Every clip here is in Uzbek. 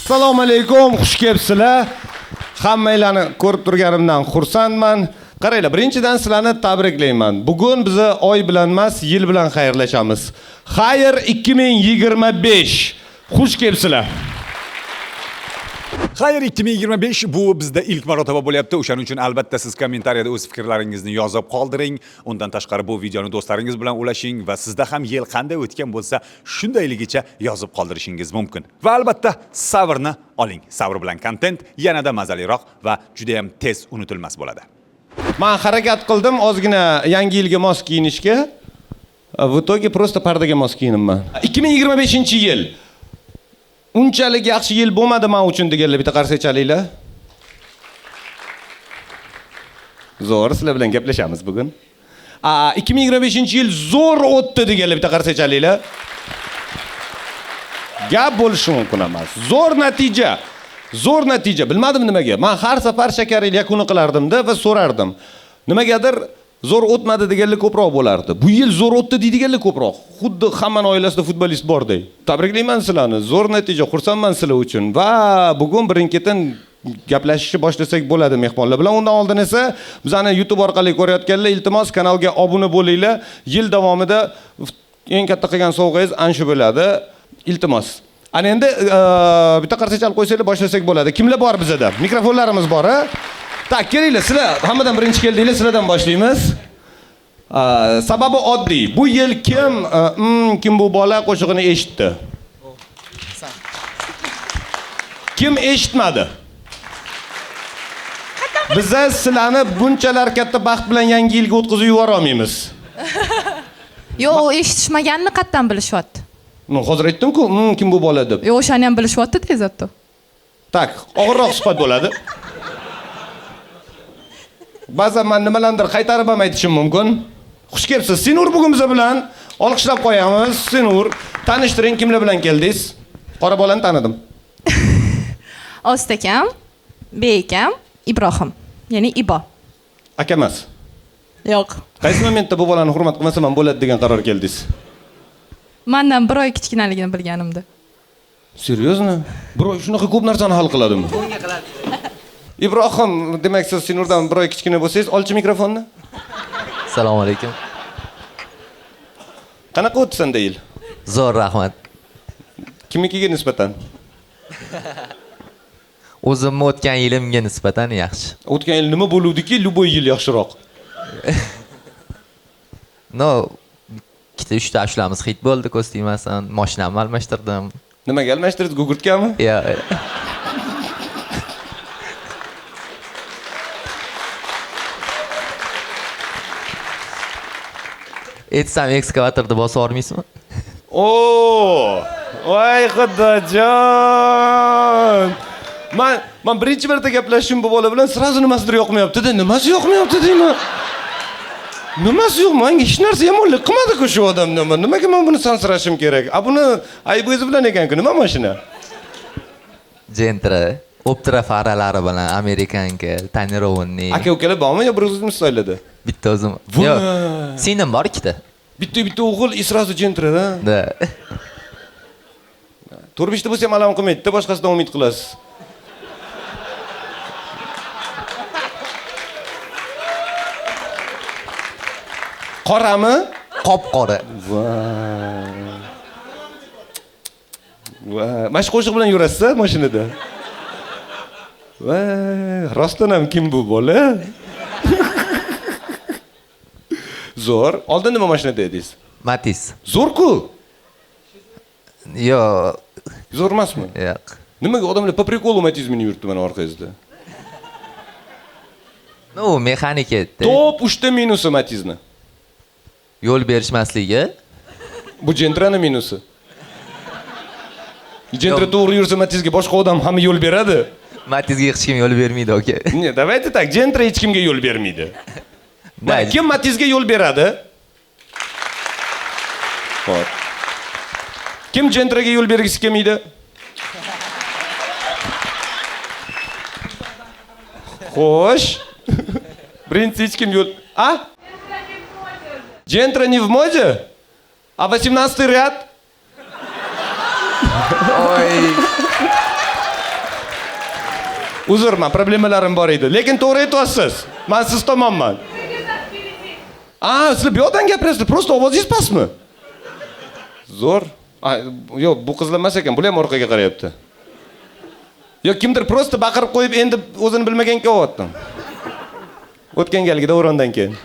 Assalomu alaykum, xush kelibsizlar. Hammanglarni ko'rib turganimdan xursandman. Qaranglar, birinchidan sizlarni tabriklayman. Bugun biz oy bilan emas, yil bilan xayrlashamiz. Xayr 2025. Xush kelibsizlar. Xayr 2025 bu bizda ilk marotaba bo'lyapti. O'shaning uchun albatta siz kommentariyada o'z fikrlaringizni yozib qoldiring. Undan tashqari bu videoni do'stlaringiz bilan ulashing va sizda ham yil qanday o'tgan bo'lsa, shundayligicha yozib qoldirishingiz mumkin. Va albatta sabrni oling. Sabr bilan kontent yanada mazaliroq va juda ham tez unutilmas bo'ladi. Men harakat qildim ozgina yangi yilga mos kiyinishga. В итоге просто pardaga mos kiyinibman. 2025-yil unchalik yaxshi yil bo'lmadi men uchun deganlar bitta qarsak chalinglar. Zo'r, sizlar bilan gaplashamiz bugun. 2025-yil zo'r o'tdi deganlar bitta qarsak chalinglar. Gap bo'lishi mumkin emas. Zo'r natija. Zo'r natija. Bilmadim nimaga. Men har safar shakarli yakuni qilardim-da va so'rardim. Nimagadir zo'r o'tmadi deganlar ko'proq bo'lardi. Bu yil zo'r o'tdi deydiganlar ko'proq. Xuddi hammaning oilasida futbolist bordek. Tabriklayman sizlarni. Zo'r natija, xursandman sizlar uchun. Va bugun birin-ketin gaplashishni boshlasak bo'ladi mehmonlar bilan. Undan oldin esa bizani YouTube orqali ko'rayotganlar, iltimos kanalga obuna bo'linglar. Yil davomida eng katta qilgan sovg'angiz ana shu bo'ladi. Iltimos. Ana endi bitta qarsak chalib qo'ysanglar boshlasak bo'ladi. Kimlar bor bizda? Mikrofonlarimiz bor, ha? Tak, kelinglar, sizlar hammadan birinchi keldinglar, sizlardan boshlaymiz. Sababi oddiy. Bu yil kim bu bola qo'shig'ini eshitdi? Kim eshitmadi? Biz sizlarni bunchalar katta baxt bilan yangi yilga o'tkazib yubora olmaymiz. Yo'q, eshitishmaganini qatdan bilishyapti. Hozir aytdim-ku, kim bu bola deb. Yo'q, o'shani ham bilishyapti tezatda. Tak, og'irroq suhbat bo'ladi. Ba'zan men nimalardir qaytarib ham aytishim mumkin. Xush kelibsiz. Sinur bugun biz bilan olqishlab qo'yamiz. Sinur, tanishtiring, kimlar bilan keldingiz? Qora bolani tanidim. Ostakam, Beykam, Ibrohim, ya'ni Ibo. Aka emas. Yo'q. Qaysi momentda bu bolani hurmat qilmasam ham bo'ladi degan qaror keldingiz? Mendan bir oy kichkinaligini bilganimda. Seriyozmi? Bir oy shunaqa ko'p narsani hal qiladimi? Ibrohim, demak siz Sinurdan bir oy kichkina bo'lsangiz, olchi mikrofonni. Assalomu alaykum. Qanaqa o'tdi senda yil? Zo'r, rahmat. Kimnikiga nisbatan? O'zimni o'tgan yilimga nisbatan yaxshi. O'tgan yil nima bo'luvdiki, luboy yil yaxshiroq? No, ikkita uchta ashulamiz hit bo'ldi, kostyumasan, mashinamni almashtirdim. Nimaga almashtirdingiz? Gugurtkami? Ya. Aytsam ekskavatorda bosib olmaysizmi? Voy xudojon. Men birinchi marta gaplashishim bu bola bilan sirazu nimasidir yoqmayapti-da. Nimasi yoqmayapti deyman. Nimasi yo'q? Menga hech narsa yomonlik qilmadi-ku shu odam. Nimaga men buni sansirashim kerak? Buni aybi o'zi bilan ekan-ku. Nima mashina? Gentra, Optra faralari bilan Amerikanka, Tonirovniy. Aka-ukalar bormi yo bir o'zimiz so'yladi? Bitta o'zim. Yo'q. Singlim bor ikkita. Bitta o'g'il sirazu Gentra-da. Da. To'rbishta bo'lsa ham alam qilmaydi-da, boshqasidan umid qilasiz. Qorami? Qop-qora. Voy. Mash qo'shiq bilan yurasiz mashinada. Voy, rostdan ham kim bu bola? Zo'r. Oldin nima mashinada edingiz? Matiz. Zo'r-ku. Yo'q. Zo'r emasmi? Yo'q. Nimaga odamlar po prikolu Matizmini yurtdi mana orqangizda? No, mexanik edi. Top 3ta minusi Matizni. Yo'l berishmasligi. Bu Gentrani minusi. Gentra to'g'ri yursa Matizga boshqa odam hamma yo'l beradi. Matizga hech kim yo'l bermaydi, aka. Ne, давайте так, Gentra hech kimga yo'l bermaydi. Kim Matizga yo'l beradi? Xo'p. Kim Gentraga yo'l bergisi kelmaydi? Xo'sh. Birinchi hech kim yo'l... Gentра не в моде? А 18-й ряд? Ой. Uzr, men problemalarim bor edi, lekin to'g'ri aytyapsiz. Men siz tomonman. Sizlar bu yoqdan gapirasiz, prosta ovozingiz pastmi? Zo'r. Yo'q, bu qizlar emas ekan, bular ham orqaga qarayapti. Yo, kimdir prosta baqirib qo'yib, endi o'zini bilmagan qilyapti. O'tgan galgida o'rondan keyin.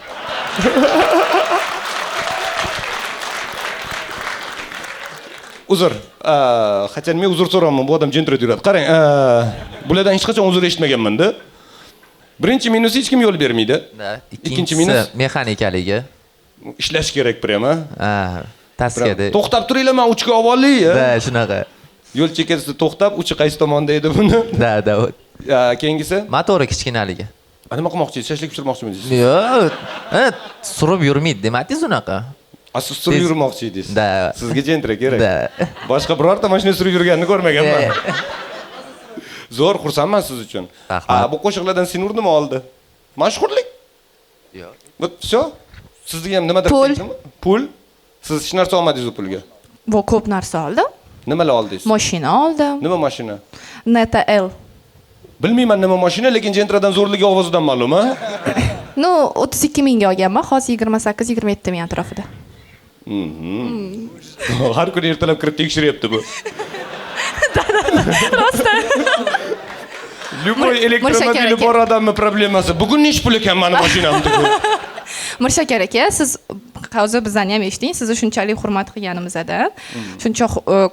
Uzr. Qachon men uzr so'rayman, bu odam jentrad yuradi. Qarang, bulardan hech qachon uzr eshitmaganman-da. Birinchi minusi hech kim yo'l bermaydi. Ikkinchi minus mexanikaligi. ishlash kerak prema. Taskada. To'xtab turinglar, men uchga olib olay. Da, shunaqa. Yo'l chekasida to'xtab, uchi qaysi tomonda edi buni? Da. Keyingisi? Motori kichkinaligi. Nima qilmoqchisiz? Shashlik pishirmoqchimisiz? Yo'q. Surib yurmaydi, demadingiz unaqa. Siz surib yurmoqchi edingiz. Da. Sizga jentra kerak. Da. Boshqa birorta mashina surib yurganini ko'rmaganman. Zo'r, xursandman siz uchun. Bu qo'shiqlardan Sinur nima oldi? Mashhurlik? Yo'q. Всё. Sizga ham nimadir tegdimi? Pul? Siz hech narsa olmadingiz u pulga. Bu ko'p narsa oldim. Nimalar oldingiz? Mashina oldim. Nima mashina? Neta L. Bilmayman nima mashina, lekin jentradan zo'rligi ovozidan ma'lum, ha? No, 32 mingga olganman, hozir 28-27 ming atrofida. Har kuni ertalab kirib tekshiryapti bu. Rostdan. Lyuboy elektromobil bor odamning problemasi. Bugun nech pul ekan meni mashinamda? Mirshakar aka, siz hozir bizani ham eshiting, sizni shunchalik hurmat qilganimizdan, shuncha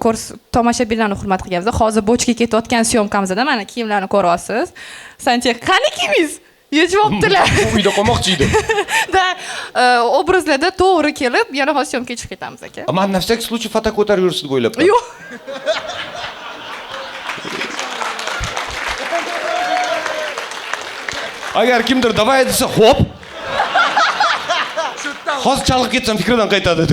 kurs tomoshabinlarni hurmat qilganimizda, hozir bochka ketayotgan syomkamizda mana kiyimlarni ko'ryapsiz. Sanchek, qani kiyimingiz? Yechiboptilar. Bu uyda qolmoqchi edi. Da, obrazlarda to'g'ri kelib, yana hozir syomkaga chiqib ketamiz aka. Men на всякий случай foto ko'tarib yursiz deb o'ylabman. Yo'q. Agar kimdir davay desa, xo'p. Hozir chalg'ib ketsam fikridan qaytadi.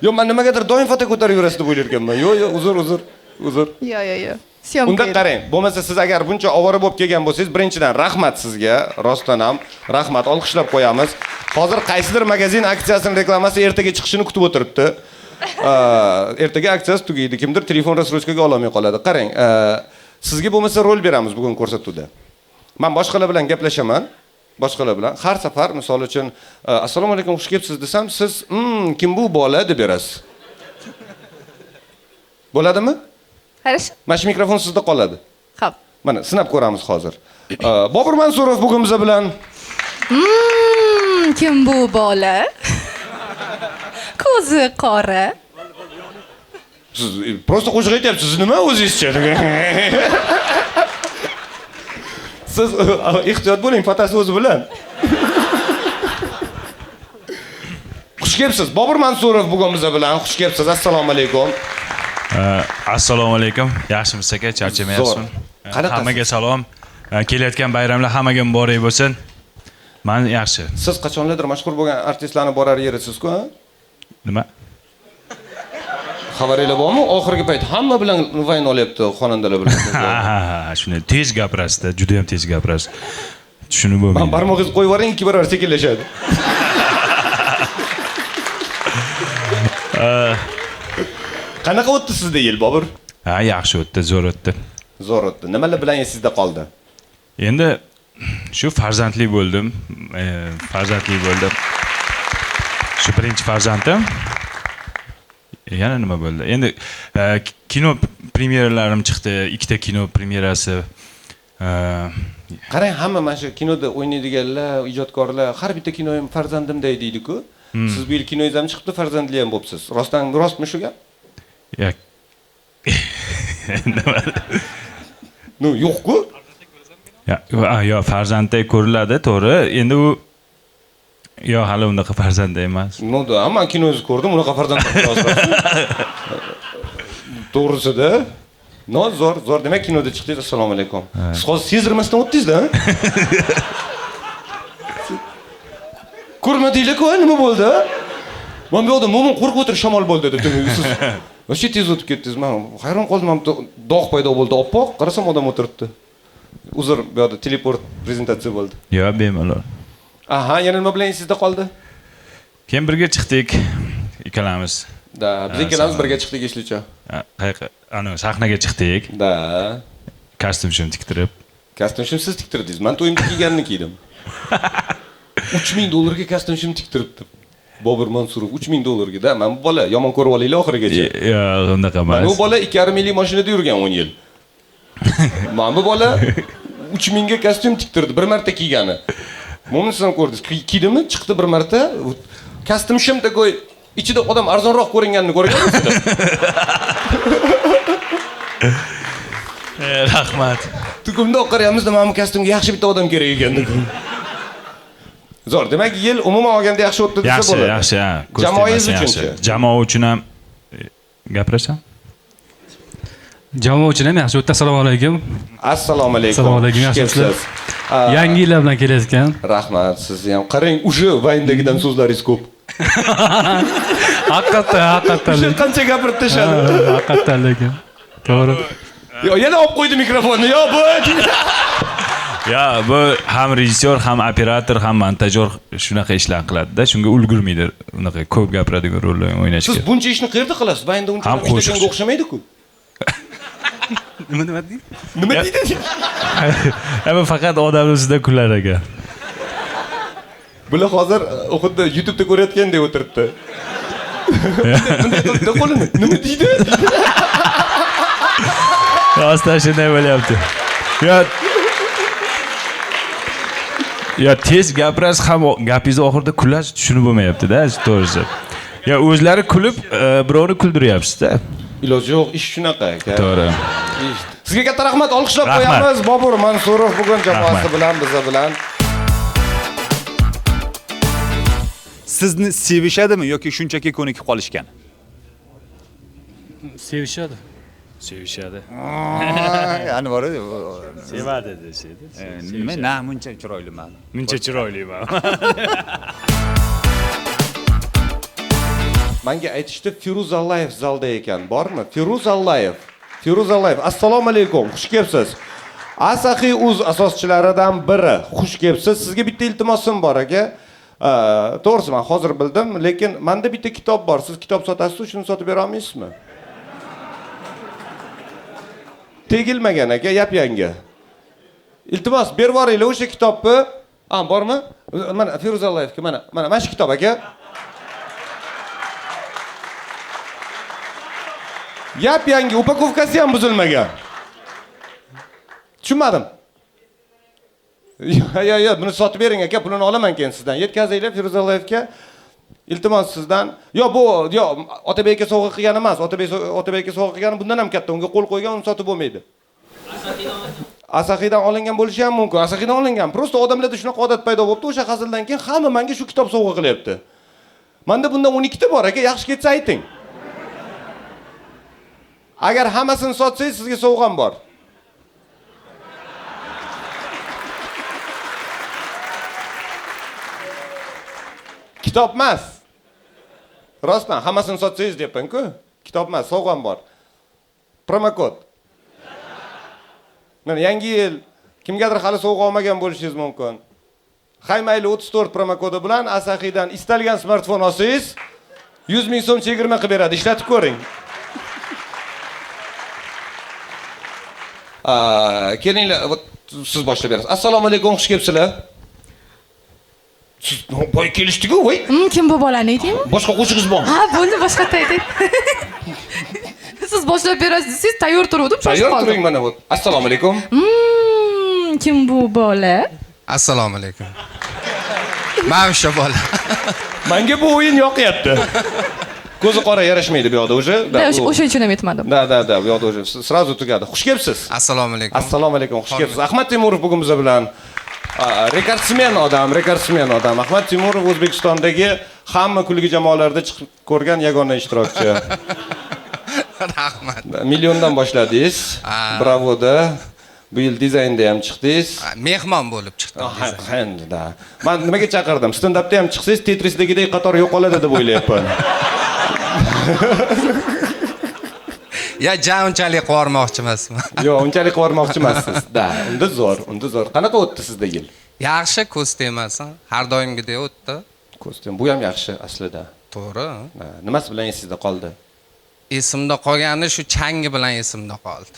Yo'q, men nimagadir doim foto ko'tarib yurasiz deb o'ylar ekanman. Yo'q, uzr. Yo'q. Syomka. Unda qarang, bo'lmasa siz agar buncha ovora bo'lib kelgan bo'lsangiz, birinchidan rahmat sizga, rostdan ham rahmat, olqishlab qo'yamiz. Hozir qaysidir magazin aksiyasining reklamasi ertaga chiqishini kutib o'tiribdi. Ertaga aksiyasi tugaydi, kimdir telefon rastrojkaga ololmay qoladi. Qarang, sizga bo'lmasa rol beramiz bugun ko'rsatuvda. Men boshqalar bilan gaplashaman. Boshqalar bilan har safar misol uchun assalomu alaykum, xush kelibsiz desam, siz kim bu bola deb berasiz. Bo'ladimi? Xarish. Mana shu mikrofon sizda qoladi. Xo'p. Mana sinab ko'ramiz hozir. Bobur Mansurov bugun biz bilan. Kim bu bola? Ko'zi qora. Siz prosta qo'shiq aytyapsiz, nima o'zingizcha? Siz ehtiyot bo'ling, fotasi o'zi bilan. Xush kelibsiz. Bobur Mansurov bugun biz bilan. Xush kelibsiz. Assalomu alaykum. Assalomu alaykum. Yaxshimisiz aka? Charchamayapsizmi? Hammaga salom. Kelayotgan bayramlar hammaga muborak bo'lsin. Men yaxshi. Siz qachonlardir mashhur bo'lgan artistlarni borar yerisiz-ku, ha? Nima? Xabaringlar bormi? Oxirgi payt hamma bilan vayn olyapti, xonandalar bilan. Ha, shuni tez gapirasiz-da, juda ham tez gapirasiz. Tushunib bo'lmaydi. Men barmog'ingizni qo'yib yuboring, 2 barobar sekinlashadi. Qanaqa o'tdi sizda yil, Bobur? Ha, yaxshi o'tdi, zo'r o'tdi. Zo'r o'tdi. Nimalar bilan esingizda qoldi? Endi shu farzandli bo'ldim. Shu birinchi farzandim. Yana nima bo'ldi? Endi kino premyeralarim chiqdi, 2 ta kino premyerasi. Qarang, hamma mana shu kinoda o'ynaydiganlar, ijodkorlar har bitta kinoyim farzandimday deydi-ku. Siz bu yil kinoyingiz ham chiqibdi, farzandli ham bo'libsiz. Rostmi shu gap? Yo'q. No, yo'q-ku. Yo'q, farzandday ko'riladi, to'g'ri. Endi u yo'q, hali unaqa farzandday emas. No, men kinoyingizni ko'rdim, unaqa farzandday to'g'risida. No, zo'r. Demak, kinoda chiqdingiz. Assalomu alaykum. Siz hozir sezdirmasdan o'tdingiz-da? Ko'rmadinglar-ku, nima bo'ldi? Men bu yerda mo'min qo'rqib o'tirib shamol bo'ldi deb siz. O'sha tez o'tib ketdingiz. Men hayron qoldim, dog' paydo bo'ldi, oppoq. Qarasam odam o'tiribdi. Uzr, bu yerda teleport prezentatsiya bo'ldi. Yo'q, bemalol. Aha, yana nima bilan sizda qoldi? Keyin birga chiqdik ikkalamiz. Da, biz ikkalamiz birga chiqdik eslicha. Qayerga? ana sahnaga chiqdik. Da. Kostyum shim tiktirib. Kostyum shim siz tiktirdingiz. Men to'yimda kiyganini kiydim. 3000 dollarga kostyum shim tiktiribdi. Bobur Mansurov 3000 dollarga da. Men bu bola yomon ko'rib olinglar oxirigacha. Yo'q, unaqa emas. Bu bola 2,5 minglik mashinada yurgan 10 yil. Men bu bola 3000 ga kostyum tiktirdi, bir marta kiygani. Mo'minsan ko'rdingiz, kiydimi? Chiqdi bir marta. Kostyum shimda qo'y, ichida odam arzonroq ko'ringanini ko'rganmisiz? Rahmat. Tukumda o'qiryapmiz-da, men bu kostyumga yaxshi bitta odam kerak ekan dedim. Zo'r, demak, yil umuman olganda yaxshi o'tdi desa bo'ladi. Yaxshi, ha. Jamoangiz uchunchi? Jamoa uchun ham gapirasam? Jamoa uchun ham yaxshi o'tdi. Assalomu alaykum. Assalomu alaykum. Assalomu alaykum. Yaxshimisizlar? Yangi yillar bilan kelayotgan. Rahmat, sizni ham qarang, o'sha vayndagidan so'zlaringiz ko'p. Haqiqatan. O'sha qancha gapirib tashadi. Haqiqatan lekin. To'g'ri. Yo, yana olib qo'ydi mikrofonni. Yo, bu. Ya, bu ham rejissyor, ham operator, ham montajyor shunaqa ishlar qiladi-da, shunga ulgurmaydi. Unaqa ko'p gapiradigan rollarni o'ynashga. Siz buncha ishni qayerda qilasiz? Vaynda uncha Ham qo'shiq o'xshamaydi-ku. Nima deding? Nima deydi? Ama faqat odam ustida kular ekan. Bular hozir xuddi YouTube'da ko'rayotgandek o'tiribdi. Bunday qo'lini nima deydi? Rostdan shunday bo'lyapti. Ya tez gapirasiz ham gapingizni oxirida kulasiz tushunib bo'lmayapti-da, to'g'risi. Ya o'zlari kulib, birovni kuldiryapsiz-da. Iloji yo'q, ish shunaqa aka. To'g'ri. Sizga katta rahmat, olqishlab qo'yamiz. Bobur Mansurov bugun jamoasi bilan biza bilan. Sizni sevishadimi yoki shunchaki ko'nikib qolishgan? Sevishadi. Sevishadi. Ya'ni bor edi. Sevadi desaydi. Nima? Na, muncha chiroyliman. Muncha chiroyliman. Menga aytishdi, Firuz Allayev zalda ekan. Bormi? Firuz Allayev. Firuz Allayev. Assalomu alaykum. Xush kelibsiz. Asaxiy Uz asoschilaridan biri. Xush kelibsiz. Sizga bitta iltimosim bor aka. To'g'risi men hozir bildim, lekin menda bitta kitob bor. Siz kitob sotasiz, shuni sotib bera olmaysizmi? Tegilmagan aka, yap-yangi. Iltimos, berib yuboringlar o'sha kitobni. Bormi? Mana Firuz Allayevga mana shu kitob aka. Yap-yangi, upakovkasi ham buzilmagan. Tushunmadim. Yo, buni sotib bering aka, pulini olaman keyin sizdan. Yetkazinglar Firuz Allayevga. Iltimos sizdan. Yo, Otabekka sovg'a qilgan emas. Otabekka sovg'a qilgani bundan ham katta. Unga qo'l qo'ygan, uni sotib bo'lmaydi. Asaxidan olingan bo'lishi ham mumkin. Asaxidan olingan. Prosta odamlarda shunaqa odat paydo bo'libdi. O'sha hazildan keyin hamma menga shu kitob sovg'a qilyapti. Menda bundan 12 ta bor aka, yaxshi ketsa ayting. Agar hammasini sotsangiz sizga sovg'am bor. Kitob emas. Rostdan hammasini sotsangiz deyapman-ku. Kitob emas, sovg'am bor. Promokod. Mana yangi yil kimgadir hali sovg'a olmagan bo'lishingiz mumkin. Haymayli 34 promokodi bilan Asaxidan istalgan smartfon olsangiz 100 ming so'm chegirma qilib beradi. Ishlatib ko'ring. Kelinglar, siz boshlab berasiz. Assalomu alaykum, xush kelibsizlar. Siz boy kelishdi-ku, voy. Kim bu bolani aytaymi? Boshqa qo'shig'ingiz bormi? Ha, bo'ldi, boshqa ayting. Siz boshlab berasiz, siz tayyor turuvdim, shoshib Tayyor qoldim. turing mana bu. Assalomu alaykum. Kim bu bola? Assalomu alaykum. Men o'sha bola. Menga bu o'yin yoqyapti. Ko'zi qora yarashmaydi bu yoqda o'sha. O'sha uchun ham aytmadim. Da, bu yoqda o'sha srazu tugadi. Xush kelibsiz. Assalomu alaykum. Assalomu alaykum, xush kelibsiz. Ahmad Temurov bugun biz bilan. Rekordsmen odam. Ahmad Temurov O'zbekistondagi hamma kulgi jamoalarida chiqib ko'rgan yagona ishtirokchi. Rahmat. Milliondan boshladingiz. Bravoda. Bu yil dizaynda ham chiqdingiz. Mehmon bo'lib chiqdim. Da. Men nimaga chaqirdim? Stand-upda ham chiqsangiz Tetrisdagidek qator yo'qoladi deb o'ylayapman. Ya unchalik qilmoqchi emasman. Yo'q, unchalik qilmoqchi emassiz. Da, unda zo'r. Qanaqa o'tdi sizda yil? Yaxshi kostyum emas, har doimgidek o'tdi. Kostyum bu ham yaxshi aslida. To'g'ri. Nimasi bilan esingizda qoldi? esimda qolgani shu changi bilan esimda qoldi.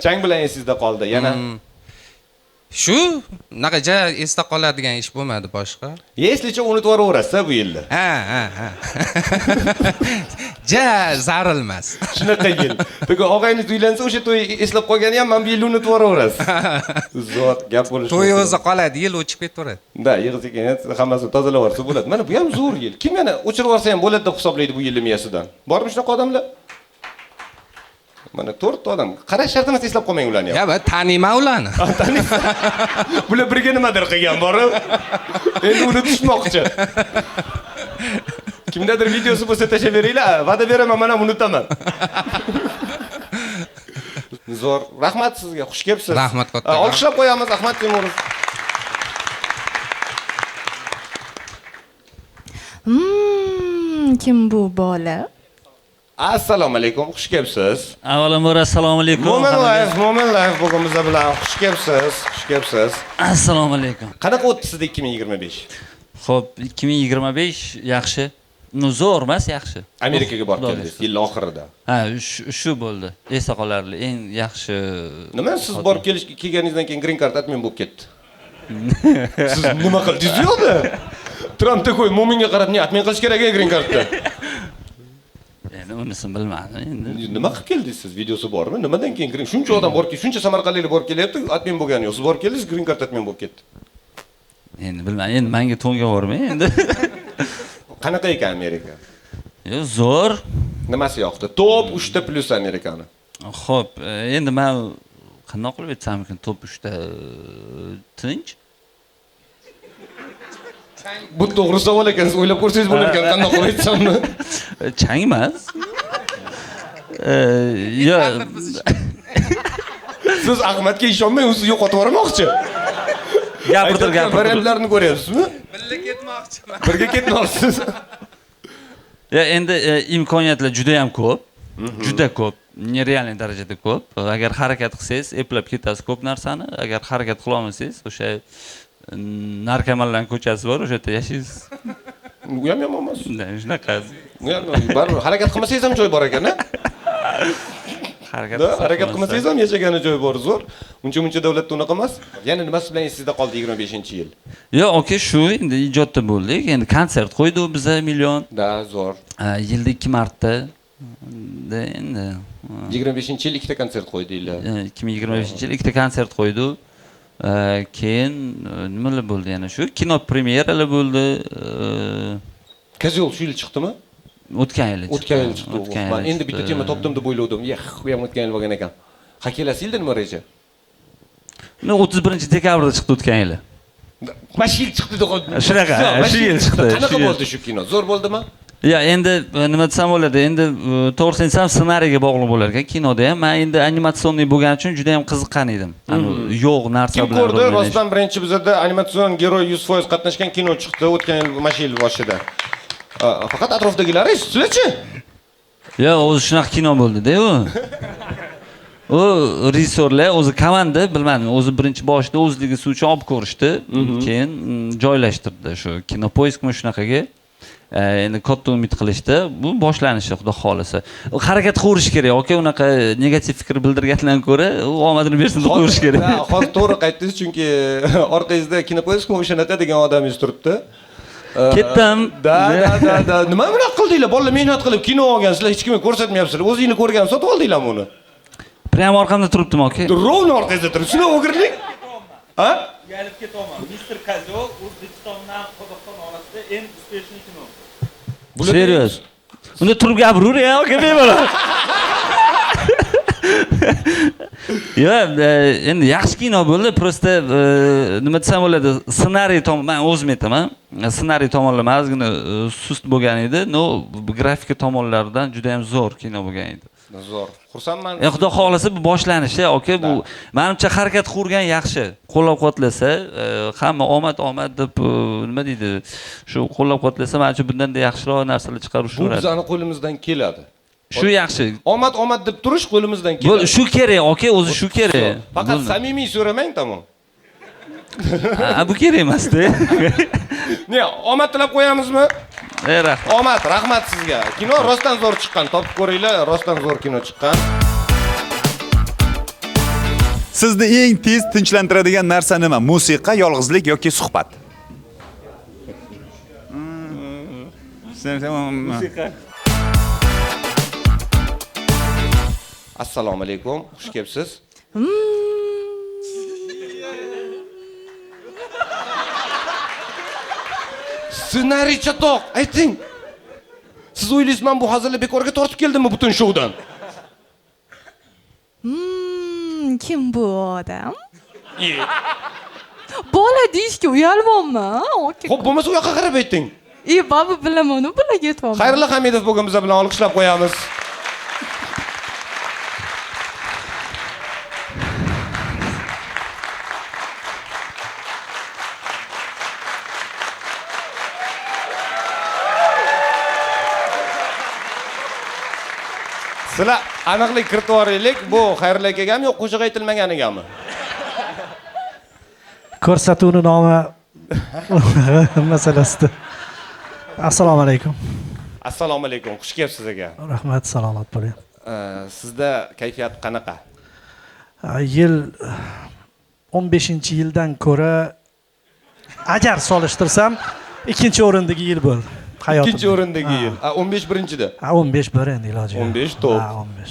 Chang bilan esingizda qoldi. Yana Shu naqaja esda qoladigan ish bo'lmadi boshqa. eslicha unutib yuboraverasiz bu yilda. Ha. Ja zarilmas. Shunaqa yil. Bugun og'ayingiz uylansa o'sha to'y eslab qolgani ham mana bu yilni unutib yuboraverasiz. Zot gap bo'lishi. To'y o'zi qoladi, yil o'chib ketaveradi. Da, yig'iz ekan, hammasini tozalab yuborsa bo'ladi. Mana bu ham zo'r yil. Kim yana o'chirib yuborsa ham bo'ladi deb hisoblaydi bu yilni miyasidan. Bormi shunaqa odamlar? Mana 4 odam. Qarash shart emas, eslab qolmang ularni ham. Ya men taniyman ularni. Bular birga nimadir qilgan borib. Endi unutishmoqchi. Kimdadir videosi bo'lsa tashlab beringlar. Va'da beraman, men ham unutaman. Zo'r. Rahmat sizga. Xush kelibsiz. Rahmat katta. Olqishlab qo'yamiz Ahmad Temurov. Kim bu bola? Assalomu alaykum. Xush kelibsiz. Avvalambor assalomu alaykum. Mo'min life bugun biz bilan xush kelibsiz. Xush kelibsiz. Assalomu alaykum. Qanaqa o'tdi sizda 2025? Xo'p, 2025 yaxshi. Zo'r emas, yaxshi. Amerikaga borib keldingiz yil oxirida. Ha, shu bo'ldi. Esda qolarli eng yaxshi. Nima siz borib kelganingizdan keyin green card admin bo'lib ketdi? Siz nima qildingiz yo'qda? Trumpda qo'y, Mo'minga qarab, "Ne, admin qilish kerak-a green cardda?" Endi unisini bilmadim endi. Nima qilib keldingiz siz? Videosi bormi? Nimadan keyin green? Shuncha odam borib keldi, shuncha samarqandliklar borib kelyapti, admin bo'lgani yo'q. Siz borib keldingiz, green card admin bo'lib ketdi. Endi bilmadim. Endi menga to'nga bormay endi. Qanaqa ekan Amerika? Yo, zo'r. Nimasi yoqdi? Top 3 ta plus Amerikani. Xo'p, endi men qanday qilib aytsam ekan, top 3 ta tinch. Bu to'g'ri savol ekan, siz o'ylab ko'rsangiz bo'lar ekan, qanday qilib aytsammi? Chang emas. Yo, Siz Ahmadga ishonmay, o'zingiz yo'qotib yubormoqchi. gapirtir. Variantlarni ko'ryapsizmi? Birga ketmoqchiman. Birga ketmoqchisiz. Ya endi imkoniyatlar juda ham ko'p. Juda ko'p. Nerealniy darajada ko'p. Agar harakat qilsangiz, eplab ketasiz ko'p narsani. Agar harakat qila olmasangiz, o'sha narkomanlarning ko'chasi bor, o'sha yerda yashaysiz. Bu ham yomon emas. Shunaqa. Baribir harakat qilmasangiz ham joy bor ekan-a? Harakat qilmasangiz ham yashagani joy bor, zo'r. Uncha davlatda unaqa emas. Yana nimasi bilan esingizda qoldi 25-yil? Yo, okey, shu endi ijodda bo'ldik. Endi konsert qo'ydi u biza million. Da, zo'r. Yilda 2 marta. Endi 25-yil ikkita konsert qo'ydinglar. 2025-yil ikkita konsert qo'ydi. Keyin nimalar bo'ldi yana shu? Kino premyeralar bo'ldi. Kozyo'l shu yil chiqdimi? O'tgan yil chiqdi. Men endi bitta tema topdim deb o'yladim. Bu ham o'tgan yil bo'lgan ekan. Ha, kelasi yilda nima reja? 31-dekabrda chiqdi o'tgan yil. Mana shu yil chiqdi deb. Shunaqa, shu yil chiqdi. Qanaqa bo'ldi shu kino? Zo'r bo'ldimi? Ya, endi nima desam bo'ladi? Endi to'g'risini aytsam, ssenariyga bog'liq bo'lar ekan kinoda ham. Men endi animatsionniy bo'lgani uchun juda ham qiziqqan edim. Yo'q narsa bilan. Kim ko'rdi? Rostdan birinchi bizda animatsion giroy 100% qatnashgan kino chiqdi o'tgan yil mana shu yil boshida. Faqat atrofdagilar sizlarchi? Ya, o'zi shunaqa kino bo'ldi-da u. U rejissyorlar o'zi komanda, bilmadim, o'zi birinchi boshida o'zligi suv uchun olib ko'rishdi, keyin joylashtirdi shu Kinopoiskmi shunaqaga. Endi katta umid qilishdi. Bu boshlanishi, xudo xolisa. Harakat qilish kerak, yoki unaqa negativ fikr bildirgandan ko'ra, u omadini bersin deb qo'yish kerak. Ha, hozir to'g'ri qaytdingiz, chunki orqangizda Kinopoiskmi o'shanaqa degan odamingiz turibdi. Ketdim. Da. Nima bunaqa qildinglar? Bolalar mehnat qilib kino olgansizlar, hech kimga ko'rsatmayapsizlar. O'zingni ko'rgan sotib oldinglarmi uni? Prямо orqamda turibdim, aka. Rovno orqangizda turibdi. Shuni o'girlik? Ha? Galib ketaman. Mr. Kozyo'l O'zbekistondan Qozog'iston orasida eng uspешный kino. Serios. Unda turib gapiravur, aka, bemalol. Yo, endi yaxshi kino bo'ldi, prosta nima desam bo'ladi, ssenariy men o'zim aytaman, ssenariy tomonlama ozgina sust bo'lgan edi, no grafika tomonlaridan juda ham zo'r kino bo'lgan edi. Zo'r. Xursandman. Xudo xolasa bu boshlanishi, aka, bu menimcha harakat qilgan yaxshi. Qo'llab-quvvatlasa, hamma omad deb nima deydi? Shu qo'llab-quvvatlasa, menimcha bundan-da yaxshiroq narsalar chiqarish kerak. Bu bizning qo'limizdan keladi. Shu yaxshi. Omad deb turish qo'limizdan keladi. Shu kerak, aka, o'zi shu kerak. Faqat samimiy so'ramang, tamom. Bu kerak emas-da. Ne, omad tilab qo'yamizmi? Rahmat. Omad, rahmat sizga. Kino rostdan zo'r chiqqan. Topib ko'ringlar, rostdan zo'r kino chiqqan. Sizni eng tez tinchlantiradigan narsa nima? Musiqa, yolg'izlik yoki suhbat? Musiqa. Assalomu alaykum, xush kelibsiz. Ssenariy chatoq, ayting. Siz o'ylaysiz, men bu hozirlik bekorga tortib keldimmi butun shoudan? Kim bu odam? Bola deyishga uyalmayapman. Xo'p, bo'lmasa u yoqqa qarab ayting. Baba bilaman, uni bilan ketyapman. Xayrullo Hamidov bugun biz bilan olqishlab qo'yamiz. Sizlar aniqlik kiritib yuboraylik. Bu Xayrullo kelganmi yo'q qo'shiq aytilmaganigami? Ko'rsatuvning nomi masalasida. Assalomu alaykum. Assalomu alaykum, xush kelibsiz aka. Rahmat, salomat bo'ling. Sizda kayfiyat qanaqa? Yil 15-yildan ko'ra agar solishtirsam ikkinchi o'rindagi yil bo'ldi. Hayotimda. Ikkinchi o'rindagi yil. 15 birinchida. 15 bir endi iloji. 15 top.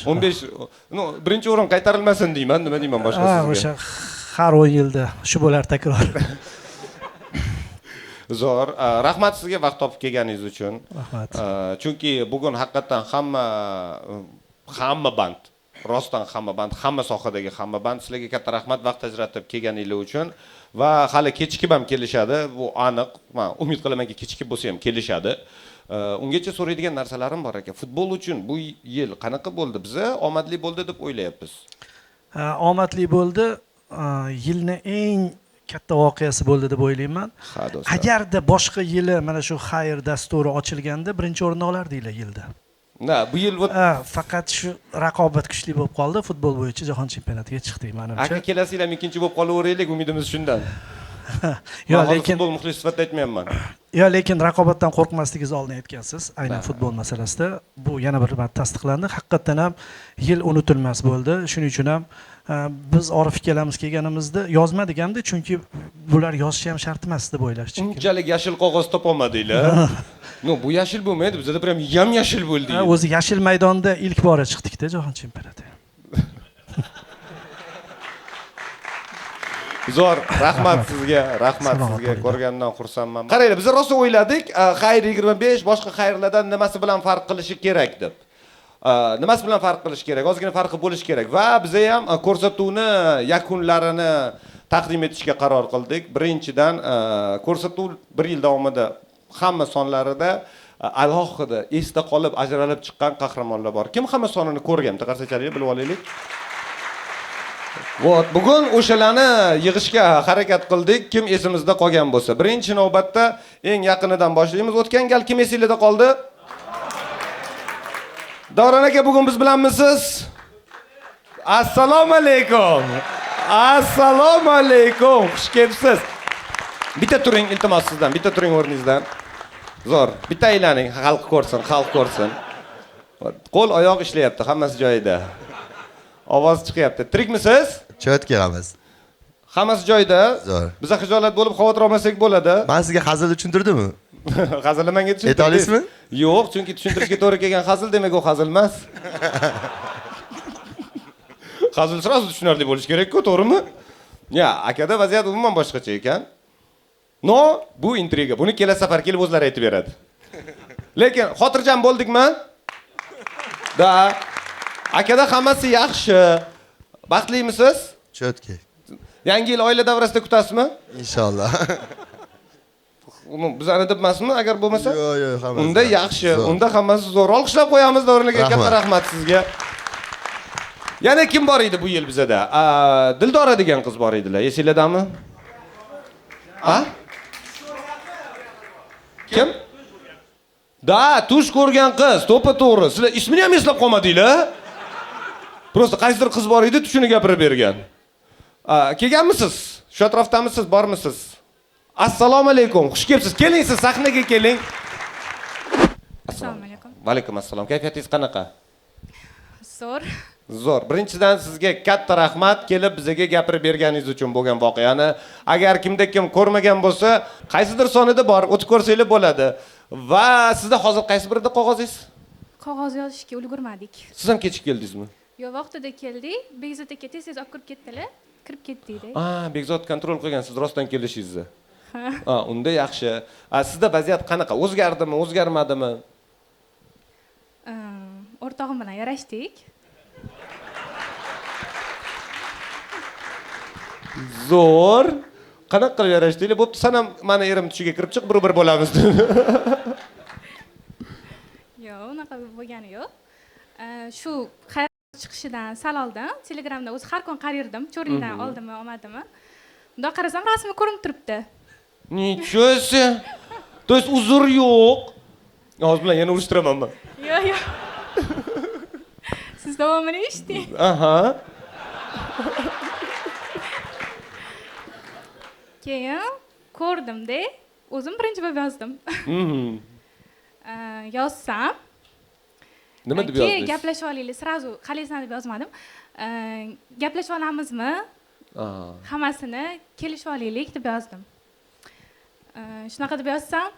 15. No, birinchi o'rin qaytarilmasin deyman, nima deyman boshqa sizga. O'sha har 10 yilda shu bo'lar takror. Zo'r. Rahmat sizga vaqt topib kelganingiz uchun. Rahmat. Chunki bugun haqiqatan hamma band, rostdan hamma band, hamma sohadagi hamma band sizlarga katta rahmat vaqt ajratib kelganingiz uchun va hali kechikib ham kelishadi. Bu aniq. Men umid qilamanki kechikib bo'lsa ham kelishadi. Ungacha so'raydigan narsalarim bor aka. Futbol uchun bu yil qanaqa bo'ldi? Biza omadli bo'ldi deb o'ylayapmiz. Omadli bo'ldi. Yilning eng katta voqeasi bo'ldi deb o'ylayman. Agarda boshqa yili mana shu xayr dasturi ochilganda birinchi o'rinni olardinglar yilda. Bu yil faqat shu raqobat kuchli bo'lib qoldi. Futbol bo'yicha jahon chempionatiga chiqdik menimcha. Aka kelasi yil ham ikkinchi bo'lib qolaveraylik, umidimiz shundan. Yo'q, lekin futbol muxlis sifatida aytmayapman. Yo'q, lekin raqobatdan qo'rqmasligingiz oldin aytgansiz. Aynan futbol masalasida bu yana bir marta tasdiqlandi. Haqiqatan ham yil unutilmas bo'ldi. Shuning uchun ham biz Orif kelamiz kelganimizda yozmadik hamda, chunki bular yozishi ham shart emas deb o'ylashdik. Unchalik yashil qog'oz topolmadinglar. No, bu yashil bo'lmaydi, bizda ham yam-yashil bo'ldi. O'zi yashil maydonda ilk bora chiqdik-da jahon chempionatiga. Zo'r, rahmat sizga, rahmat sizga. Ko'rgandan xursandman. Qaranglar, biz rosa o'yladik, Xayr 25 boshqa xayrlardan nimasi bilan farq qilishi kerak deb. Nimasi bilan farq qilish kerak? Ozgina farqi bo'lishi kerak va biz ham ko'rsatuvni yakunlarini taqdim etishga qaror qildik. Birinchidan, ko'rsatuv 1 yil davomida hamma sonlarida alohida esda qolib ajralib chiqqan qahramonlar bor. Kim hamma sonini ko'rgan? Taqarsachalik bilib olaylik. Vot, bugun o'shalarni yig'ishga harakat qildik. Kim esimizda qolgan bo'lsa. Birinchi navbatda eng yaqinidan boshlaymiz. O'tgan gal kim esingizda qoldi? Davron aka, bugun biz bilanmisiz? Assalomu alaykum. Assalomu alaykum. Xush kelibsiz. Bitta turing, iltimos sizdan, bitta turing o'rningizdan. Zo'r. Bitta aylaning, xalq ko'rsin, xalq ko'rsin. Qo'l, oyoq ishlayapti, hammasi joyida. Ovoz chiqyapti. Tirikmisiz? Chot kelamiz. Hammasi joyida. Zo'r. Biza xijolat bo'lib xavotir olmasak bo'ladi. Men sizga hazil tushuntirdimmi? Hazilni menga tushuntirdingiz. Ayta olasizmi? Yo'q, chunki tushuntirishga to'g'ri kelgan hazil demak u hazil emas. Hazil sразу tushunarli bo'lish kerak-ku, to'g'rimi? Ya, akada vaziyat umuman boshqacha ekan. No, bu intriga. Buni kelasi safar kelib o'zlari aytib beradi. Lekin xotirjam bo'ldikmi? Da. Akada hammasi yaxshi. Baxtlimisiz? Chotki. Yangi yil oila davrasida kutasizmi? Inshaalloh. Bizani deb emasmi agar bo'lmasa? Yo'q, hammasi. Unda yaxshi, unda hammasi zo'r. Olqishlab qo'yamiz Davronga, katta rahmat sizga. Yana kim bor edi bu yil bizada? Dildora degan qiz bor edilar. Esinglardami? Ha? Kim? Da, tush ko'rgan qiz, to'g'ri. Sizlar ismini ham eslab qolmadinglar? Prosta qaysidir qiz bor edi, tushini gapirib bergan. Kelganmisiz Shu atrofdamisiz, bormisiz? Assalomu alaykum. Xush kelibsiz. Keling, siz sahnaga keling. Assalomu alaykum. Va alaykum assalom. Kayfiyatingiz qanaqa? Zo'r. Zo'r. Birinchidan sizga katta rahmat kelib bizga gapirib berganingiz uchun bo'lgan voqeani. Agar kimda kim ko'rmagan bo'lsa, qaysidir sonida bor, o'tib ko'rsanglar bo'ladi. Va sizda hozir qaysi birida qog'ozingiz? Qog'oz yozishga ulgurmadik. Siz ham kechib keldingizmi? Yo, vaqtida keldik. Begzod aka tez olib kirib ketdilar. Kirib ketdik. Begzod kontrol qilgansiz rostdan kelishingizni. Unda yaxshi. Sizda vaziyat qanaqa? O'zgardimi, o'zgarmadimi? O'rtog'im bilan yarashdik. Zo'r. Qanaqa qilib yarashdinglar? Bo'pti, sen ham meni erim tushiga kirib chiq, bir bo'lamiz. Yo'q, unaqa bo'lgani yo'q. Shu xayr chiqishidan sal oldin Telegramda o'zi har kun qarardim, cho'ringdan oldimmi, olmadimmi. Unda qarasam rasmi ko'rinib turibdi. Nechun sen? To есть uzr yo'q. Hozir bilan yana urushtiramanmi? Yo'q. Siz davomini eshiting. Aha. Keyin ko'rdim-da, o'zim birinchi bo'lib yozdim. Yozsam, nima deb keyin yozdingiz? gaplashib olaylik, srazu qalaysan deb yozmadim. Gaplashib olamizmi? Hammasini kelishib olaylik deb yozdim. Shunaqa deb yozsam,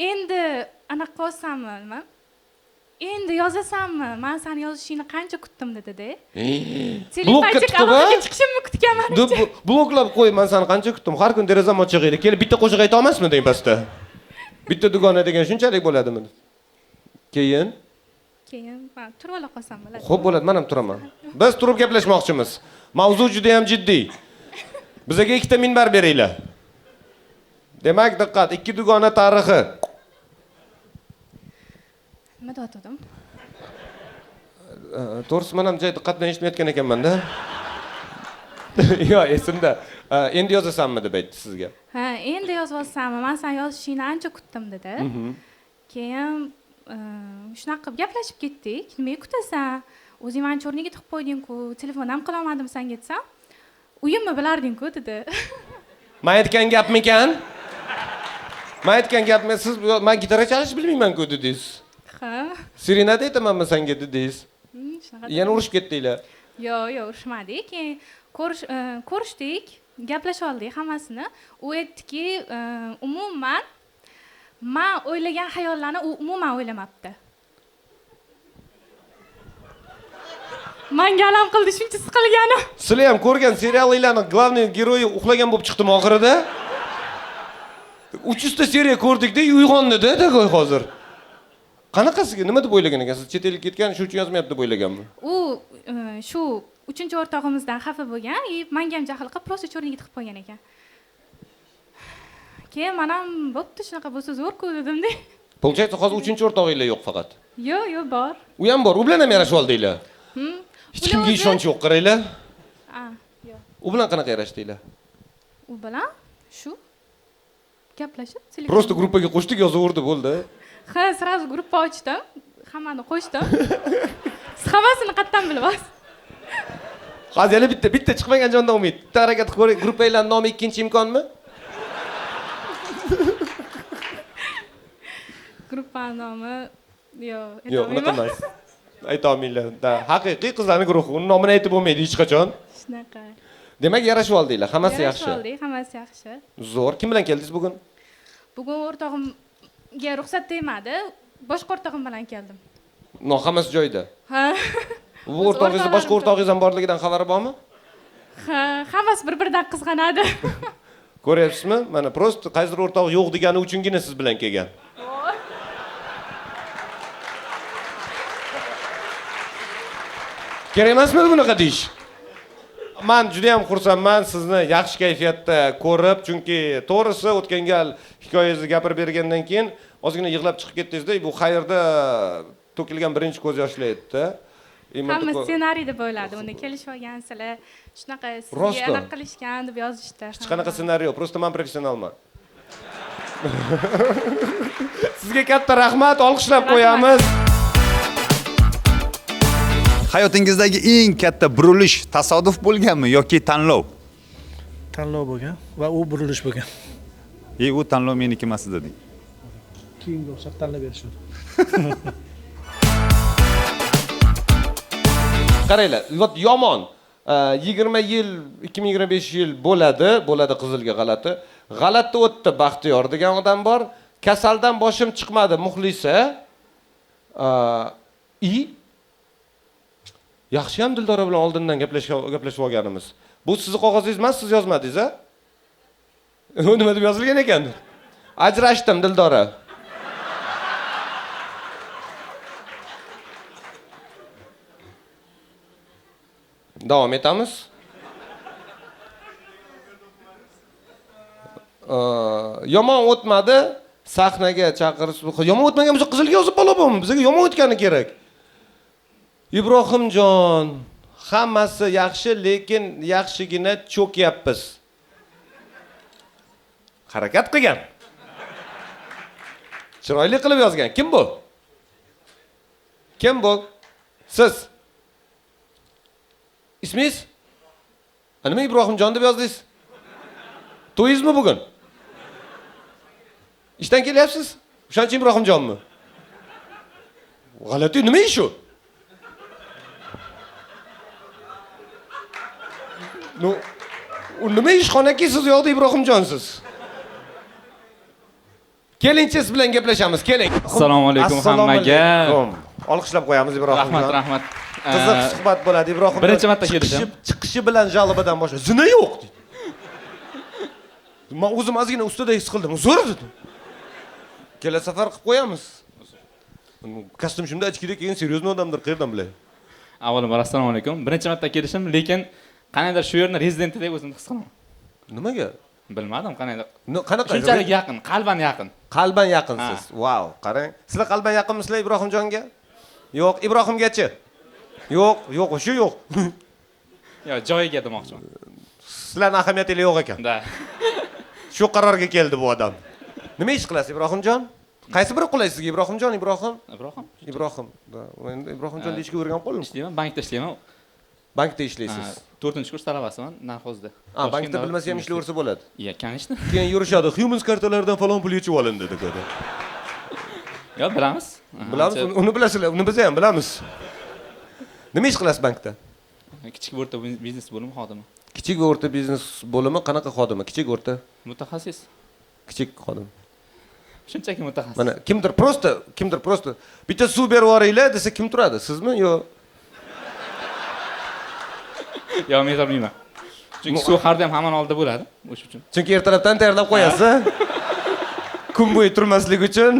endi anaqa qilsammi, nima? Endi yozasanmi? Men seni yozishingni qancha kutdim dedi-da. Blokka chiqib chiqishimni kutganman. Bloklab qo'y, men seni qancha kutdim. Har kun derazam ochiq edi. Kelib bitta qo'shiq ayta olmasmi deng pastda? Bitta dugona degan shunchalik bo'ladimi? Keyin men turib ola qolsam bo'ladi. Xo'p bo'ladi, men ham turaman. Biz turib gaplashmoqchimiz. Mavzu juda ham jiddiy. Bizga ikkita minbar beringlar. Demak, diqqat, ikki dugona tarixi. Nima deyotdim? To'g'risi, men ham joy diqqat bilan eshitmayotgan ekanman-da. Yo'q, esimda. Endi yozasanmi deb aytdi sizga. Endi yozib olsammi? Men seni yozishingni ancha kutdim dedi. Keyin shunaqa qilib gaplashib ketdik. Nimaga kutasan? O'zing meni cho'rniga tiqib qo'yding-ku, telefon ham qila olmadim senga detsam, uyimni bilarding-ku dedi. Men aytgan gapmikan? Men aytgan gapmi? Siz men gitara chalish bilmayman-ku dedingiz. Serenada aytamanmi senga dedingiz? Yana urushib ketdinglar. Yo'q, urushmadik. Keyin ko'rishdik, gaplashib oldik hammasini. U aytdiki, umuman men o'ylagan xayollarni u umuman o'ylamabdi. Menga alam qildi shuncha siqilgani. Sizlar ham ko'rgan seriallarning главный geroyi uxlagan bo'lib chiqdimi oxirida? 300 ta seriya ko'rdik-da, uyg'ondi-da, degoy hozir. Qanaqasiga, nima deb o'ylagan ekansiz? Chet elga ketgan, shu uchun yozmayapti deb o'ylaganmi? U shu 3-o'rtog'imizdan xafa bo'lgan, menga ham jahl qilib, prosta cho'rniga tiqib qo'ygan ekan. Keyin men ham bo'pti, shunaqa bo'lsa zo'r-ku dedim-da. Получается, hozir 3-o'rtog'inglar yo'q faqat. Yo'q, bor. U ham bor. U bilan ham yarashib oldinglar. Hech kimga ishonch yo'q, qaranglar. Yo'q. U bilan qanaqa yarashdinglar? U bilan shu gaplashib, telefon. Просто gruppaga qo'shdik, yozaverdi, bo'ldi. Srazu gruppa ochdim, hammani qo'shdim. Siz hammasini qayerdan bilasiz? Hozir yana bitta chiqmagan jonda umid. Bitta harakat qilib ko'ring. Gruppalarning nomi ikkinchi imkonmi? Gruppa nomi yo'q, unaqa emas. Ayta olmaylar. Haqiqiy qizlarning guruhi. Uning nomini aytib bo'lmaydi hech qachon. Shunaqa. Demak, yarashib oldinglar. Hammasi yaxshi. Yarashib oldik, hammasi yaxshi. Zo'r. Kim bilan keldingiz bugun? Bugun o'rtog'imga ruxsat tegmadi. Boshqa o'rtog'im bilan keldim. Hammasi joyida. Bu o'rtog'ingiz boshqa o'rtog'ingiz ham borligidan xabari bormi? Hammasi bir-biridan qizg'anadi. Ko'ryapsizmi? Mana prosta qaysidir o'rtog'i yo'q degani uchungina siz bilan kelgan. Kerak emasmi bunaqa deyish? Men juda ham xursandman sizni yaxshi kayfiyatda ko'rib, chunki to'g'risi o'tgan gal hikoyangizni gapirib bergandan keyin ozgina yig'lab chiqib ketdingiz-da, bu xayrda to'kilgan birinchi ko'z yoshlar edi. Hamma ssenariy deb o'yladi, uni kelishib olgansizlar, shunaqa sizga anaqa qilishgan deb yozishdi. Hech qanaqa ssenariy, просто men professionalman. Sizga katta rahmat, olqishlab qo'yamiz. Hayotingizdagi eng katta burilish tasodif bo'lganmi yoki tanlov? tanlov bo'lgan va u burilish bo'lgan. U tanlov meniki emas deding. Keyinga o'xshab tanlab berishdi. Qaranglar, yomon. 20 yil, 2025 yil bo'ladi Qizilga g'alati. G'alati o'tdi Baxtiyor degan odam bor. Kasaldan boshim chiqmadi Muxlisa. Yaxshi ham Dildora bilan oldindan gaplashib olganimiz. Bu sizning qog'ozingiz emas, siz yozmadingiz, a? Nima deb yozilgan ekan? Ajrashdim Dildora. Davom etamiz. Yomon o'tmadi, sahnaga chaqirish. Yomon o'tmagan bo'lsa Qizilga yozib bo'lamanmi? Bizga yomon o'tgani kerak. Ibrohimjon, hammasi yaxshi, lekin yaxshigina cho'kyapmiz. Harakat qilgan. Chiroyli qilib yozgan. Kim bu? Kim bu? Siz. İsmingiz? Nima Ibrohimjon deb yozdingiz? To'yingizmi bugun? Ishdan kelyapsiz? O'shancha Ibrohimjonmi? G'alati, nima ish u? U nima ishxonaki siz yoqda Ibrohimjonsiz? Keling, siz bilan gaplashamiz, keling. Assalomu alaykum hammaga. Olqishlab qo'yamiz Ibrohimjon. Rahmat. Qiziq suhbat bo'ladi Ibrohim. Birinchi marta keldim. Chiqishi bilan jalibadan boshqa zina yo'q dedi. Men o'zim ozgina ustida his qildim. Zo'r dedim. Kelasi safar qilib qo'yamiz. Kostyum shunda ichkida keyin seryozni odamdir, qayerdan bilay? Avvalambor assalomu alaykum. Birinchi marta kelishim, lekin qanaydir shu yerni rezidenti deb o'zimni his qilaman. Nimaga? Bilmadim qanaydir. Qanaqa? Shunchalik yaqin, qalban yaqin. Qalban yaqinsiz. Wow, qarang. Sizlar qalban yaqinmisizlar Ibrohimjonga? Yo'q, Ibrohimgachi. Yo'q, shu yo'q. Yo'q, joyiga demoqchiman. Sizlarning ahamiyatingiz yo'q ekan. Da. Shu qarorga keldi bu odam. Nima ish qilasiz Ibrohimjon? Qaysi biri qulay sizga Ibrohimjon, Ibrohim? Ibrohim. Endi Ibrohimjon deyishga o'rganib qoldim. Ishlayman, bankda ishlayman. Bankda ishlaysiz. 4-kurs talabasiman, narxozda. Bankda bilmasa ham ishlayversa bo'ladi. Yo'q, конечно. Keyin yurishadi, Humans kartalaridan falon pul yechib olindi dedi. Yo'q, bilamiz. Bilamiz, uni bilasizlar, uni biz ham bilamiz. Nima ish qilasiz bankda? Kichik va o'rta biznes bo'limi xodimi. Kichik va o'rta biznes bo'limi qanaqa xodimi? Kichik o'rta? Mutaxassis. Kichik xodim. Shunchaki mutaxassis. Mana kimdir prosta bitta suv berib yuboringlar desa kim turadi? Sizmi yo? Yo'q, men bilmayman. Chunki suv har doim hamon oldida bo'ladi, o'sha uchun. Chunki ertalabdan tayyorlab qo'yasiz. Kun bo'yi turmaslik uchun.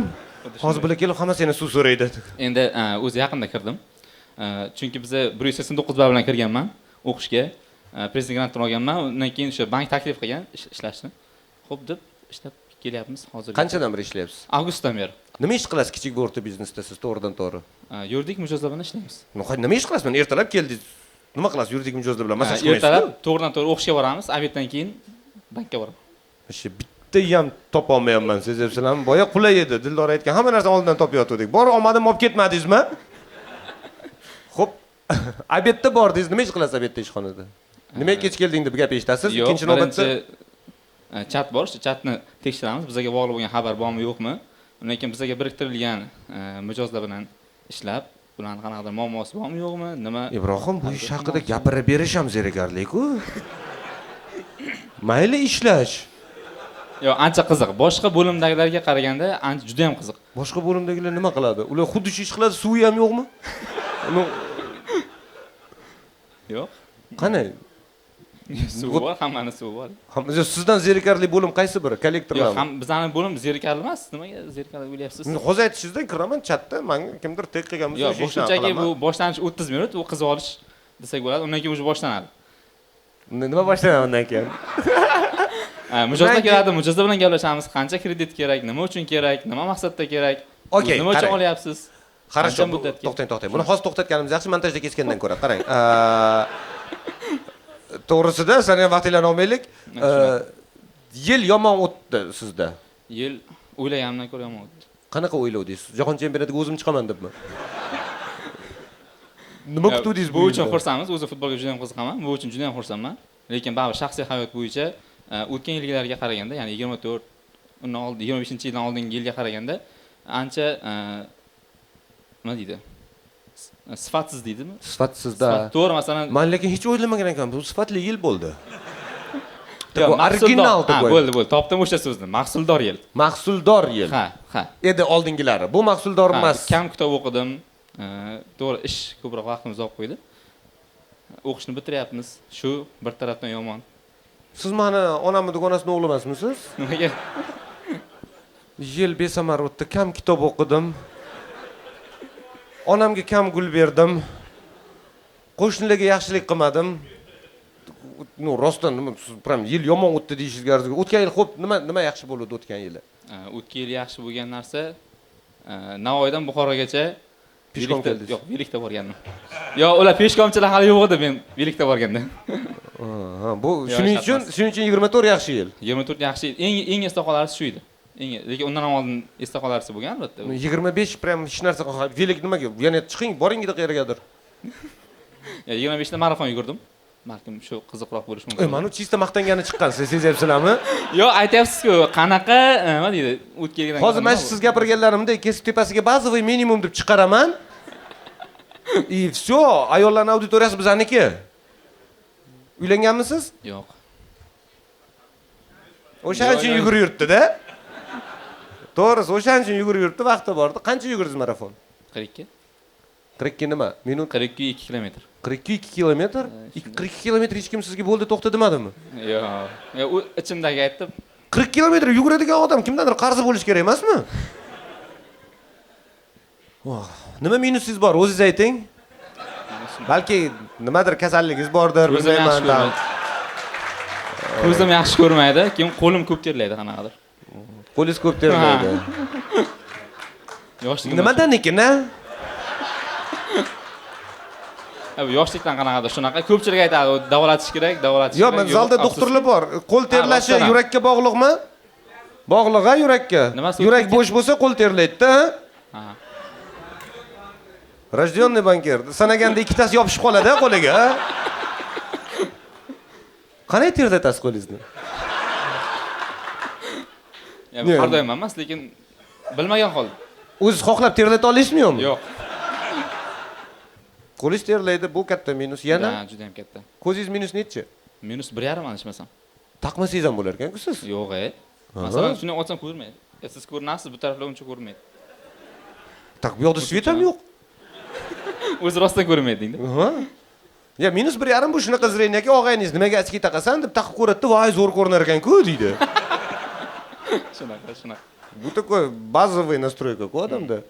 Hozir bular kelib hamma seni suv so'raydi. Endi o'zi yaqinda kirdim. Chunki biz 189 ball bilan kirganman o'qishga. Prezident grantini olganman. Undan keyin o'sha bank taklif qilgan ishlashni. Xo'p deb ishlab kelyapmiz hozir. Qanchadan beri ishlayapsiz? Avgustdan beri. Nima ish qilasiz kichik va o'rta biznesda siz to'g'ridan to'g'ri? Yuridik mijozlar bilan ishlaymiz. Nima ish qilasiz? Men ertalab keldingiz. Nima qilasiz yuridik mijozlar bilan? Masalan, ertalab to'g'ridan to'g'ri o'qishga boramiz, obeddan keyin bankka boraman. O'sha bitta ham topolmayapman, sezibsizlarmi? Boya qulay edi. Dildora aytgan, hamma narsani oldindan topyotgandik. Bor olmadim, olib ketmadingizmi? Xo'p, obedda bordingiz. Nima ish qilasiz obedda ishxonada? Nimaga kech kelding deb gap eshitasiz? Ikkinchi navbatda chat bor, shu chatni tekshiramiz. Bizga bog'liq bo'lgan xabar bormi, yo'qmi? Undan keyin bizga biriktirilgan mijozlar bilan ishlab, ularning qanaqadir muammosi bormi, yo'qmi? Nima? Ibrohim, bu ish haqida gapirib berish ham zerikarlik-ku. Mayli ishlash. Yo'q, ancha qiziq. Boshqa bo'limdagilarga qaraganda juda ham qiziq. Boshqa bo'limdagilar nima qiladi? Ular xuddi shu ish qiladi, suvi ham yo'qmi? Yo'q. Qani? Suv bor, hammani suvi bor. Sizdan zerikarli bo'lim qaysi biri? Kollektorlarmi? Yo'q, bizning bo'lim zerikarli emas. Nimaga zerikarli bo'lyapsiz? Hozir aytishingizdan kiraman chatda, menga kimdir tek qilgan bo'lsa, yo'q, shunchaki bu boshlanish 30 minut, u qizib olish desak bo'ladi. Undan keyin o'zi boshlanadi. Nima boshlanadi undan keyin? Mijozlar keladi, mijozlar bilan gaplashamiz. Qancha kredit kerak, nima uchun kerak, nima maqsadda kerak, nima uchun olyapsiz? Хорошо, to'xtang. Buni hozir to'xtatganimiz yaxshi, montajda kesgandan ko'ra. Qarang. To'g'risida, sani ham vaqtinglarni olmaylik. Yil yomon o'tdi sizda. Yil o'ylaganimdan ko'ra yomon o'tdi. Qanaqa o'ylovdingiz? Jahon chempionatiga o'zim chiqaman debmi? Nima kutdingiz bu uchun xursandmiz. O'zi futbolga juda ham qiziqaman. Bu uchun juda ham xursandman. Lekin baribir shaxsiy hayot bo'yicha o'tgan yilgilarga qaraganda, ya'ni 24, undan oldin 25-yildan oldingi yilga qaraganda ancha nima deydi? Sifatsiz deydimi? Sifatsizda. To'g'ri, masalan, Men lekin hech o'ylamagan ekanman. Bu sifatli yil bo'ldi. Yo'q, original deb bo'ldi. Topdim o'sha so'zni. Mahsuldor yil. Mahsuldor yil. Ha. Edi oldingilari. Bu mahsuldor emas. Kam kitob o'qidim. To'g'ri, ish ko'proq vaqtimizni olib qo'ydi. O'qishni bitiryapmiz. Shu bir tarafdan yomon. Siz meni onamni dugonasining o'g'li emasmisiz? Nimaga? Yil besamar o'tdi, kam kitob o'qidim. Onamga kam gul berdim. Qo'shnilarga yaxshilik qilmadim. No, rostdan nima, siz prям yil yomon o'tdi deyishingizga arziydi. O'tgan yil xo'p, nima yaxshi bo'ldi o'tgan yili? O'tgan yil yaxshi bo'lgan narsa Navoiydan Buxorogacha Peshkom keldingiz. Yo'q, Velikda borgandim. Yo'q, ular peshkomchilar hali yo'q edi men Velikda borganda. Bu shuning uchun 24 yaxshi yil. 24 yaxshi yil. Eng esda qolarlisi shu edi. Lekin undan ham oldin esda qolarlisi bo'lgan albatta. 25 prям hech narsa Velik nimaga? Yana chiqing, boring qayergadir. 25 da marafon yugurdim. Balkim shu qiziqroq bo'lishi mumkin. Mana chista maqtangani chiqqansiz, sezyapsizlarmi? Yo'q, aytyapsiz-ku, qanaqa, nima deydi, o'tgan Hozir mana siz gapirganlarimda kesib tepasiga bazoviy minimum deb chiqaraman. И всё, ayollarning auditoriyasi bizaniki. Uylanganmisiz? Yo'q. O'shaning uchun yugurib yuribdi-da. To'g'risi, o'shaning uchun yugurib yuribdi, vaqti bordi. Qancha yugurdingiz marafon? 42. 42 nima? Minut 42 kilometr. 42 kilometr? 42 kilometr hech kim sizga bo'ldi, to'xta demadimi? Yo'q. U ichimdagi aytdim. 40 kilometr yuguradigan odam kimdandir qarzi bo'lish kerak emasmi? Nima minusingiz bor? O'zingiz ayting. Balki nimadir kasalligingiz bordir, bilmayman. Ko'zim yaxshi ko'rmaydi, keyin qo'lim ko'p terlaydi qanaqadir. Qo'lingiz ko'p terlaydi. Yoshligim. Nimadan ekan, a? Yoshlikdan qanaqadir shunaqa ko'pchilik aytadi, davolatish kerak, davolatish kerak. Yo'q, men zalda doktorlar bor. Qo'l terlashi yurakka bog'liqmi? Bog'liq-a yurakka. Yurak bo'sh bo'lsa qo'l terlaydi-da. Ha. Rajdyonniy banker. Sanaganda ikkitasi yopishib qoladi qo'liga. Qanday terlatasiz qo'lingizni? Har doim emas, lekin bilmagan holda. O'zingiz xohlab terlata olasizmi yo'qmi? Yo'q. Qo'lingiz terlaydi, bu katta minus. Yana? Ha, juda ham katta. Ko'zingiz minus necha? Minus 1,5 anishmasam. Taqmasangiz ham bo'lar ekan-ku siz? Yo'q, masalan, shuni olsam ko'rmaydi. Siz ko'rinasiz, bu taraflar uncha ko'rmaydi. Tak, bu yoqda svet ham yo'q. O'zi rostdan ko'rmaydi deydi. Ya minus 1,5 bu shunaqa zreniyaga og'ayingiz nimaga achki taqasan deb taqib ko'radi-da, voy zo'r ko'rinar ekan-ku deydi. Shunaqa. Bu такой базовый настройка-ku odamda.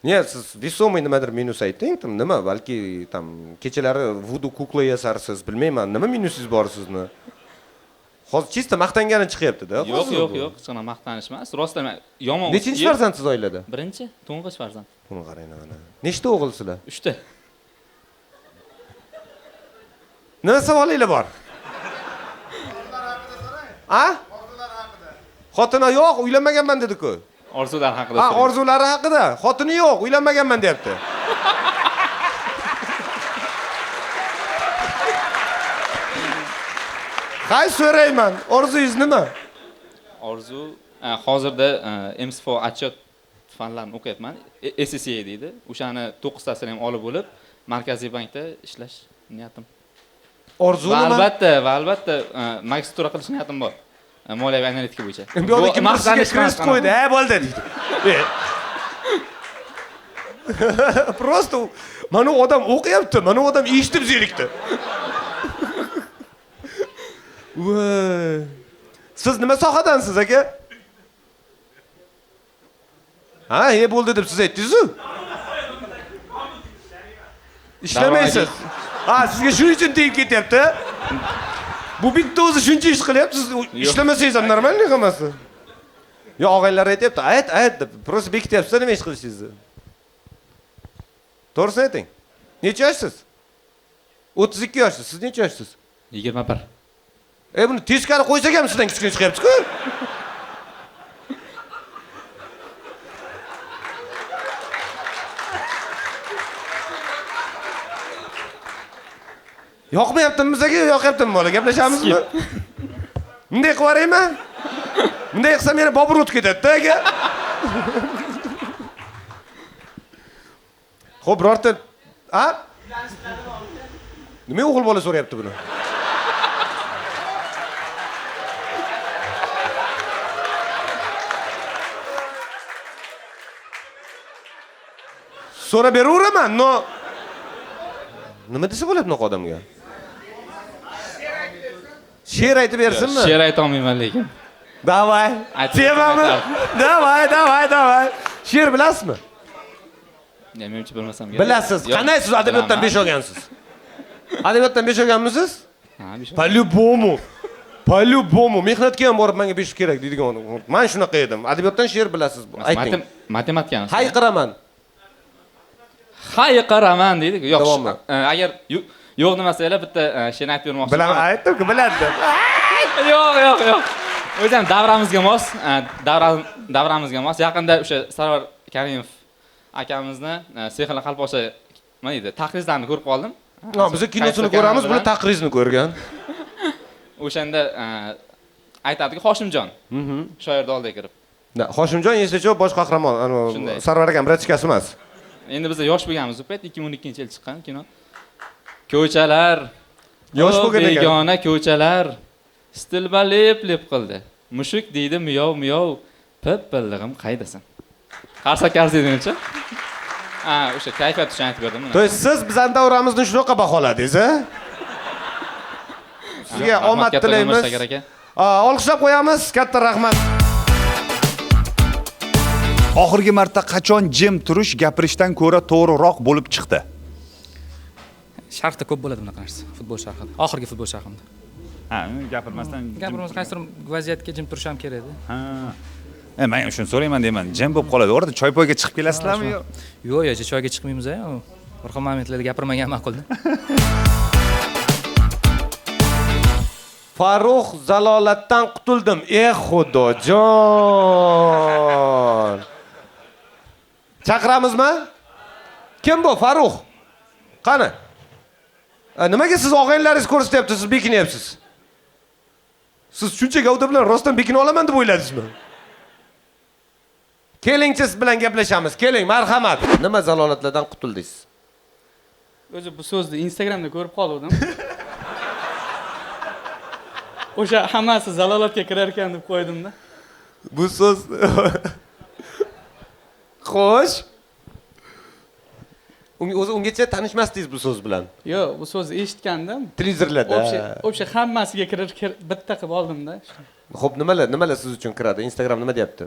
Niye siz весомый nimadir minus ayting, nima? Balki tam kechalari vudu kukla yasarsiz, bilmayman, nima minusingiz bor sizni? Hozir chista maqtangani chiqyapti-da. Yo'q, hech qanaqa maqtanish emas. Rostdan yomon. Nechinchi farzandsiz oilada? Birinchi, to'ng'ich farzand. Buni qarang mana. Nechta o'g'ilsizlar? 3 ta. Nima savolingiz bor? A? Xotini yo'q, uylanmaganman dedi-ku. Orzular haqida. Ha, orzulari haqida. Xotini yo'q, uylanmaganman deyapti. Hay so'rayman, orzungiz nima? Orzu hozirda MC4 отчет fanlarini o'qiyapman. SSA deydi. O'shani 9 tasini ham olib bo'lib, Markaziy bankda ishlash niyatim. Orzu nima? Va albatta magistratura qilish niyatim bor. Moliyaviy analitika bo'yicha. Bu yo'q, maqsadiga krest qo'ydi, bo'ldi deydi. Просто mana odam o'qiyapti, mana odam eshitib zerikdi. Voy. Siz nima sohadansiz aka? Ha, bo'ldi deb siz aytdingiz-ku. Ishlamaysiz. Ha, sizga shuning uchun tegib ketyapti. Bu bitta o'zi shuncha ish qilyapti, siz ishlamasangiz ham normalniy qilmasiz. Yo, og'aylar aytayapti, ayt deb, просто bekityapsiz nima ish qilishingizni. To'g'risini ayting. Necha yoshsiz? 32 yoshsiz. Siz necha yoshsiz? 21. Buni teskari qo'ysak ham sizdan kichkina chiqyapti-ku. Yoqmayaptimi bizga, yoqyaptimi bola? Gaplashamizmi? Bunday qilib yuboraymi? Bunday qilsam yana Bobur o'tib ketadi-da, aka. Xo'p, birorta, a? Nima o'g'il bola so'rayapti buni? So'rab beraveraman, no. Nima desa bo'ladi bunaqa odamga? She'r aytib bersinmi? She'r ayta olmayman lekin. Davay. Sevami? Davay. She'r bilasizmi? Menimcha bilmasam kerak. Bilasiz. Qanday siz adabiyotdan 5 olgansiz? Adabiyotdan 5 olganmisiz? Ha, 5. По-любому. Mehnatga ham borib menga 5 kerak deydigan. Men shunaqa edim. Adabiyotdan she'r bilasiz. Ayting. Matematikani. Hayqiraman. Hayqiraman deydi. Yo'q. Agar yo'q demasanglar bitta she'r aytib bermoqchiman. Bilaman, aytdim-ku, biladi. Yo'q. O'zim davramizga mos. Yaqinda o'sha Sarvar Karimov akamizni Sehla Qalpoqcha nima deydi? Taqrizlarni ko'rib qoldim. Biz kinosini ko'ramiz, buni taqrizni ko'rgan. O'shanda aytadiki Hoshimjon. Shoirni oldiga kirib. Hoshimjon Yesachov bosh qahramon, Sarvar akam bratchikasi emas. Endi biz yosh bo'lganmiz, u payt 2012-yil chiqqan kino. Ko'chalar, yosh bo'lgan ekan. Begona ko'chalar stilba lep qildi. Mushuk deydi miyov, pip-pillig'im qaydasan? Qarsakar dedingchi? O'sha kayfiyat uchun aytib berdim. To siz bizning davramizni shunaqa baholadingiz-a? Sizga omad tilaymiz. Olqishlab qo'yamiz. Katta rahmat. Oxirgi marta qachon jim turish gapirishdan ko'ra to'g'riroq bo'lib chiqdi? Sharhda ko'p bo'ladi bunaqa narsa. Futbol sharhida. Oxirgi futbol sharhimda. Gapirmasdan qaysidir vaziyatga jim turish ham kerak edi. Men ham shuni so'rayman deyman. Jim bo'lib qoladi. O'rda choy-poyga chiqib kelasizlarmi yo? Yo'q, choyga chiqmaymiz-a. Bir xil momentlarda gapirmagan ma'qul-da. Farruh zalolatdan qutuldim. Xudojon. Chaqiramizmi? Kim bu Farruh? Qani? Nimaga siz og'aynilaringiz ko'rsatyapti, siz bekinyapsiz? Siz shuncha gavda bilan rostdan bekina olaman deb o'yladingizmi? Kelingchi siz bilan gaplashamiz. Keling, marhamat. Nima zalolatlardan qutuldingiz? O'zi bu so'zni Instagramda ko'rib qoldim. O'sha hammasi zalolatga kirar ekan deb qo'ydim-da. Bu so'z Xo'sh. Ungacha tanishmasdingiz bu so'z bilan? Yo'q, bu so'zni eshitgandim. Televizorlarda. O'sha hammasiga kirar bitta qilib oldim-da. Xo'p, nimalar siz uchun kiradi? Instagram nima deyapti?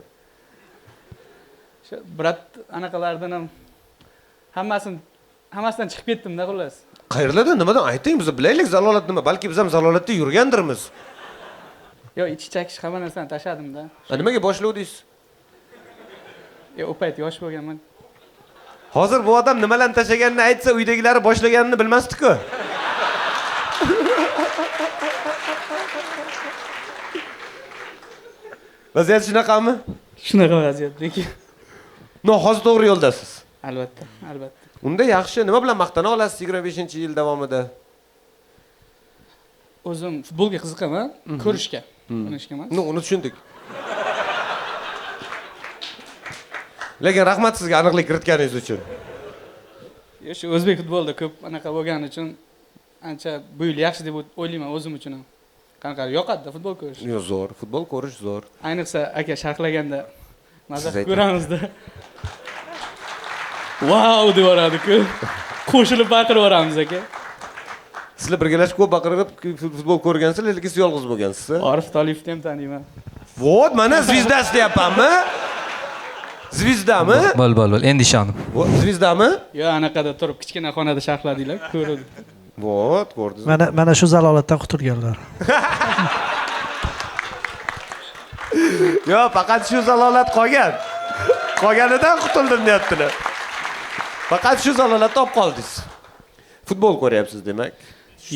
Shu brat anaqalardan ham hammasidan chiqib ketdim-da xullas. Qayerlardan, nimadan ayting, biz bilaylik zalolat nima? Balki biz ham zalolatda yurgandirmiz. Yo'q, ichki chakish hamma narsani tashladim-da. Nimaga boshlavdingiz? U payt yosh bo'lganman. Hozir bu odam nimalarni tashlaganini aytsa, uydagilari boshlaganini bilmasdi-ku. Vaziyat shunaqami? Shunaqa vaziyat, lekin. Hozir to'g'ri yo'ldasiz. Albatta. Unda yaxshi, nima bilan maqtana olasiz 25-yil davomida? O'zim futbolga qiziqaman, ko'rishga, o'ynashga emas. Uni tushundik. Lekin rahmat sizga aniqlik kiritganingiz uchun. Shu o'zbek futbolida ko'p anaqa bo'lgani uchun ancha bu yil yaxshi deb o'ylayman o'zim uchun ham. Qanaqa yoqadi futbol ko'rish? Yo'q, zo'r, futbol ko'rish zo'r. Ayniqsa aka sharhlaganda mazza ko'ramizda. Wow deb yoradi-ku. Qo'shilib baqiraveramiz aka. Sizlar birgalashib ko'p baqirib futbol ko'rgansizlar, lekin siz yolg'iz bo'lgansiz. Orif Toliyevni ham taniyman. Vot, mana zvizdasi deyapmanmi? Zvizdami? Bo'l. Endi ishondim. Zvizdami? Yo'q, anaqada turib kichkina xonada sharhladinglar, ko'rdim. Vot, ko'rdingiz. Mana shu zalolatdan qutulganlar. Yo'q, faqat shu zalolat qolgan. Qolganidan qutuldim deyaptilar. Faqat shu zalolatni olib qoldingiz. Futbol ko'ryapsiz demak.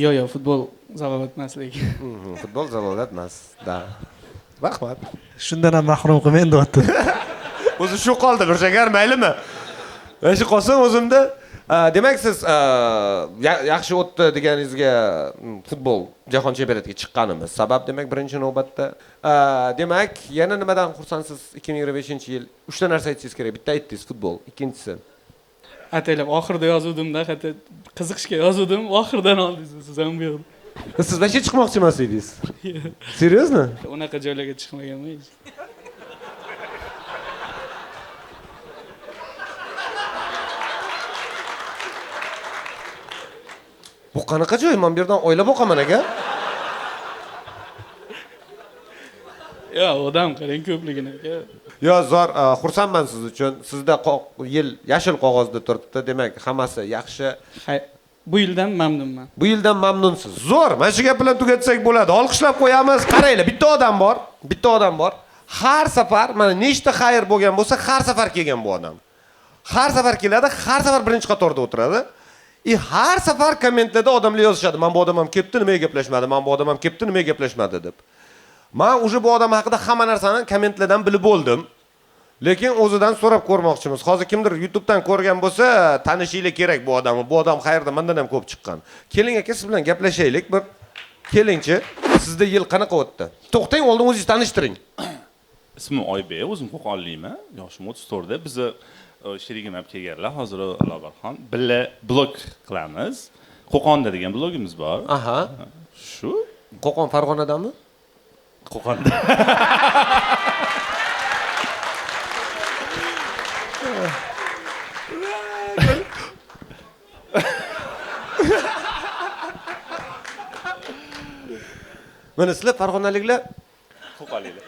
Yo'q, futbol zalolat emas lekin. Futbol zalolat emas. Da. Rahmat. Shundan ham mahrum qilmang deyapti. O'zi shu qoldi, bir shakar maylimi? Mana shu qolsin o'zimda Demak siz yaxshi o'tdi deganingizga futbol jahon chempionatiga chiqqanimiz sabab demak birinchi navbatda. Demak, yana nimadan xursandsiz 2025-yil? 3 ta narsa aytishingiz kerak. Bitta aytdingiz futbol, ikkinchisi. Ataylab oxirida yozuvdim-da, hatto qiziqishga yozuvdim, oxirdan oldingiz siz ham bu yerda. Siz vashe chiqmoqchi emas edingiz. Seriozmi? Unaqa joylarga chiqmaganman hech. Bu qanaqa joy? Men bu yerdan oila boqaman aka. Yo, odam qarang ko'pligini aka. Yo, zo'r, xursandman siz uchun. Sizda yil yashil qog'ozda turibdi. Demak, hammasi yaxshi. Bu yildan mamnunman. Bu yildan mamnunsiz. Zo'r. Mana shu gap bilan tugatsak bo'ladi. Olqishlab qo'yamiz. Qaranglar, bitta odam bor. Har safar mana nechta xayr bo'lgan bo'lsa, har safar kelgan bu odam. Har safar keladi, har safar birinchi qatorda o'tiradi. Har safar kommentlarda odamlar yozishadi. Men bu odam ham kelibdi, nimaga gaplashmadi? Men bu odam ham kelibdi, nimaga gaplashmadi deb. Men o'sha bu odam haqida hamma narsani kommentlardan bilib bo'ldim. Lekin o'zidan so'rab ko'rmoqchimiz. Hozir kimdir YouTube'dan ko'rgan bo'lsa, tanishinglar kerak bu odamni. Bu odam qayerda? Mendan ham ko'p chiqqan. Keling aka, siz bilan gaplashaylik bir. Kelingchi. Sizda yil qanaqa o'tdi? To'xtang, oldin o'zingizni tanishtiring. Ismim Oybek, o'zim Qo'qonlikman. Yoshim 34 da. Biz sherigim ham kelganlar, hozir Alobarxon. Billa blog qilamiz. Qo'qonda degan blogimiz bor. Aha. Shu. Qo'qon Farg'onadami? Qo'qonda. Mana sizlar Farg'onaliklar Qo'qonliklar.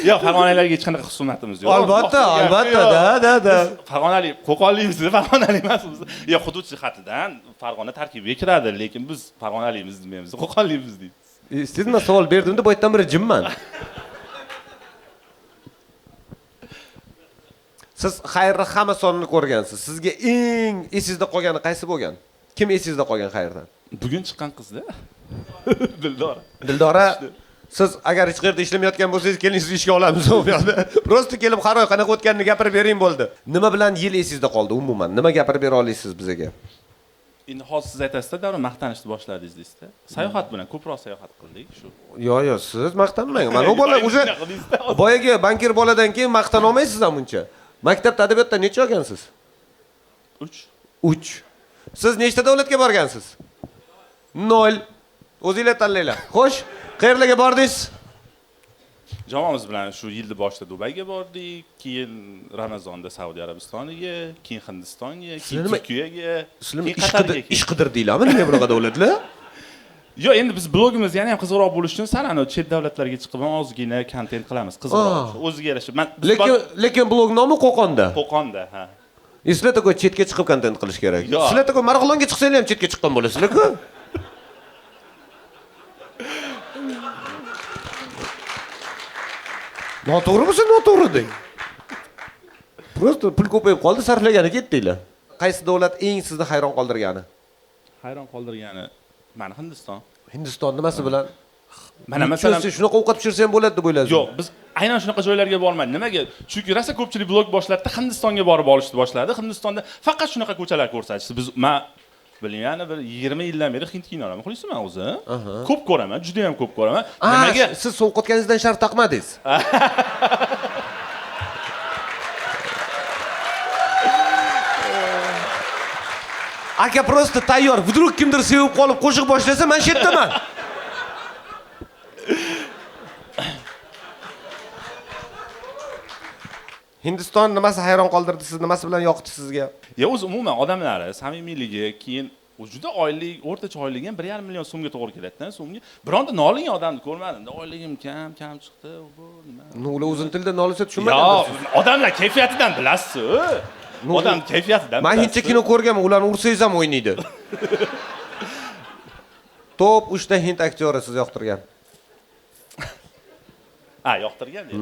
Yo'q, Farg'onaliklarga hech qanaqa husumatimiz yo'q. Albatta, da. Farg'onalik, Qo'qonlikmiz, Farg'onalik emasmiz. Yo'q, hudud jihatidan Farg'ona tarkibiga kiradi, lekin biz Farg'onalikmiz demaymiz, Qo'qonlikmiz deymiz. Siz nima savol berdimda, bu yerdan biri jimman. Siz xayrni hamma sonini ko'rgansiz. Sizga eng esingizda qolgani qaysi bo'lgan? Kim esingizda qolgan xayrdan? Bugun chiqqan qizda. Dildora. Dildora, siz agar hech qayerda ishlamayotgan bo'lsangiz, keling sizni ishga olamiz u yoqda. Prosta kelib qaroy qanaqa o'tganini gapirib bering bo'ldi. Nima bilan yil esingizda qoldi umuman? Nima gapirib bera olasiz bizga? Endi hozir siz aytasizda, davron maqtanishni boshladingiz deysiz-da. Sayohat bilan ko'proq sayohat qildik shu. Yo, siz maqtanmang. Mana u bola o'sha boyaga bankir boladan keyin maqtan olmaysiz ham uncha. Maktabda adabiyotda necha olgansiz? 3. Siz nechta davlatga borgansiz? 0. O'zingizlar tanlaylar. Xo'sh, qayerlarga bordingiz? Jamoamiz bilan shu yilning boshida Dubayga bordik, keyin Ramazonda Saudiya Arabistoniga, keyin Hindistonga, keyin Turkiyaga, keyin Qatarga. Ish qidirdinglarmi nega bunaqa davlatlar? Yo'q, endi biz blogimiz yana ham qizg'iroq bo'lish uchun sal chet davlatlarga chiqib ozgina kontent qilamiz, qizg'iroq. O'ziga yarasha. Lekin blog nomi Qo'qonda. Qo'qonda, ha. Sizlar takoy chetga chiqib kontent qilish kerak. Sizlar takoy Marg'ilonga chiqsanglar ham chetga chiqqan bo'lasizlar-ku. Noto'g'ri bo'lsa noto'g'ri deng. Prosta pul ko'payib qoldi, sarflagani ketdinglar. Qaysi davlat eng sizni hayron qoldirgani? Hayron qoldirgani mana Hindiston. Hindiston nimasi bilan? Mana masalan shunaqa ovqat pishirsa ham bo'ladi deb o'yladim. Yo'q, biz aynan shunaqa joylarga bormadik. Nimaga? Chunki rosa ko'pchilik blog boshladida Hindistonga borib olishni boshladi. Hindistonda faqat shunaqa ko'chalar ko'rsatishdi. Biz bilmayman, bir 20 yildan beri hind kinolari muxlisman o'zi. Ko'p ko'raman, juda ham ko'p ko'raman. Nimaga? Siz sovqotganingizdan shart taqmadingiz. Aka prosta tayyor. Vdrug kimdir sevib qolib qo'shiq boshlasa, men shu yerdaman. Hindiston nimasi hayron qoldirdi sizni? Nimasi bilan yoqdi sizga? Ya o'zi umuman odamlari, samimiyligi, keyin juda oylik, o'rtacha oyligi ham 1,5 million so'mga to'g'ri keladi-da, so'mga. Bironta nolgan odamni ko'rmadim. Oyligim kam chiqdi, bu nima? Ular o'zin tilda nolisa tushunmadim. Yo'q, odamlar kayfiyatidan bilasiz. Odam kayfiyatidan. Men hindcha kino ko'rganman, ularni ursangiz ham o'ynaydi. Top 3 ta hind aktyori siz yoqtirgan. Yoqtirgan deydi.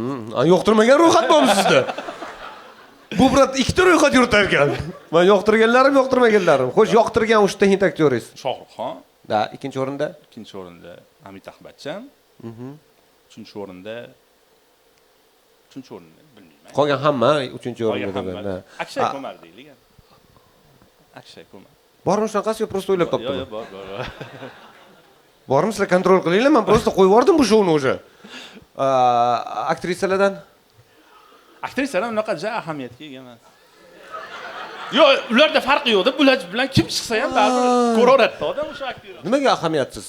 Yoqtirmagan ro'yxat bormi sizda? Bu brat 2 ta ro'yxat yuritar ekan. Men yoqtirganlarim, yoqtirmaganlarim. Xo'sh, yoqtirgan 3 ta hind aktyoringiz. Shohruxxon. Da, ikkinchi o'rinda? Ikkinchi o'rinda Amitabh Bachchan. Uchinchi o'rinda bilmayman. Qolgan hamma 3-o'rinda deganda. Akshay Kumar deylik. Akshay Kumar. Bormi shunaqasi yo prosta o'ylab topdim? Yo'q, bor. Bormi sizlar kontrol qilinglar, men prosta qo'yib yubordim bu shovni o'sha. Aktrisalardan? Aktrisalar unaqa ahamiyatga ega emas. Yo'q, ularda farqi yo'q-da, bular bilan kim chiqsa ham baribir ko'raveradi odam o'sha aktyor. Nimaga ahamiyatsiz?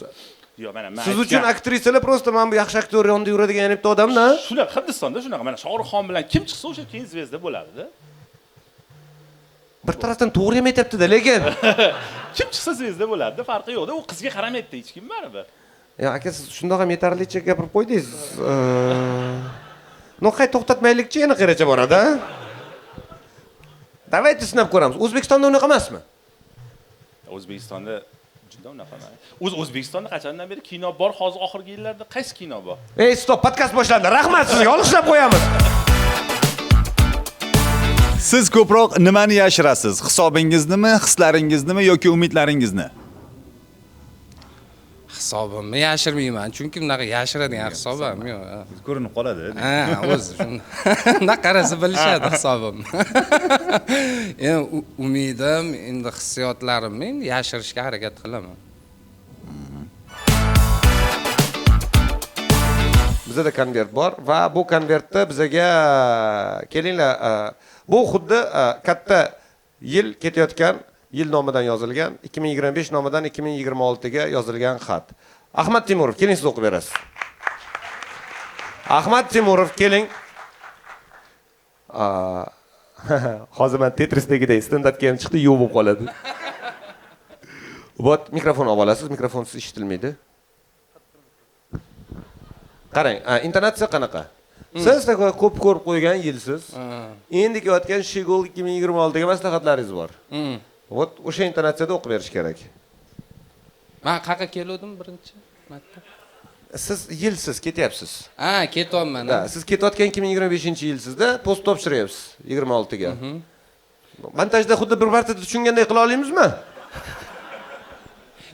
Yo'q, mana men siz uchun aktrisalar prosta mana bu yaxshi aktyor yonida yuradigan yanibda odamda. Shular Hindistonda shunaqa, mana Shohruxxon bilan kim chiqsa o'sha keyin zvezda bo'ladi-da. Bir tarafdan to'g'ri ham aytibdi-da, lekin kim chiqsa zvezda bo'ladi-da, farqi yo'q-da, u qizga qaramaydi hech kim baribir. Ya aka, siz shundoq ham yetarlicha gapirib qo'ydingiz. Noqay to'xtatmaylikchi, yana qaracha boradi-a? Davaychi sinab ko'ramiz. O'zbekistonda unaqa emasmi? O'zbekistonda juda unaqa emas. O'zbekistonda qachondan beri kino bor? Hozir oxirgi yillarda qaysi kino bor? Ey, stop, podkast boshlandi. Rahmat sizga, olqishlab qo'yamiz. Siz ko'proq nimani yashirasiz? Hisobingiznimi, hislaringiznimi yoki umidlaringizni? Hisobimni yashirmayman, chunki bunaqa yashiradigan hisobim yo'q. Ko'rinib qoladi. Ha, o'zi shunda qarasa bilishadi hisobimni. Endi umidim, endi hissiyotlarimni endi yashirishga harakat qilaman. Bizda konvert bor va bu konvertda bizaga kelinglar, bu xuddi katta yil ketayotgan yil nomidan yozilgan, 2025 nomidan 2026 ga yozilgan xat. Ahmad Temurov, keling siz o'qib berasiz. Ahmad Temurov, keling. Hozir men Tetrisdagiday standartga ham chiqdi, yo'q bo'lib qoladi. Bot mikrofon olib olasiz, mikrofonsiz eshitilmaydi. Qarang, intonatsiya qanaqa? Siz ko'p ko'rib qo'ygan yilsiz. Endi kelayotgan Shigol 2026 ga maslahatlaringiz bor. Vot o'sha intonatsiyada o'qib berish kerak. Men qayerga keldim birinchi marta? Siz yilsiz ketyapsiz. Ha, ketyapman. Siz ketayotgan 2025-yilsizda post topshiryapsiz 26 ga. Montajda xuddi bir marta tushunganday qila olamizmi?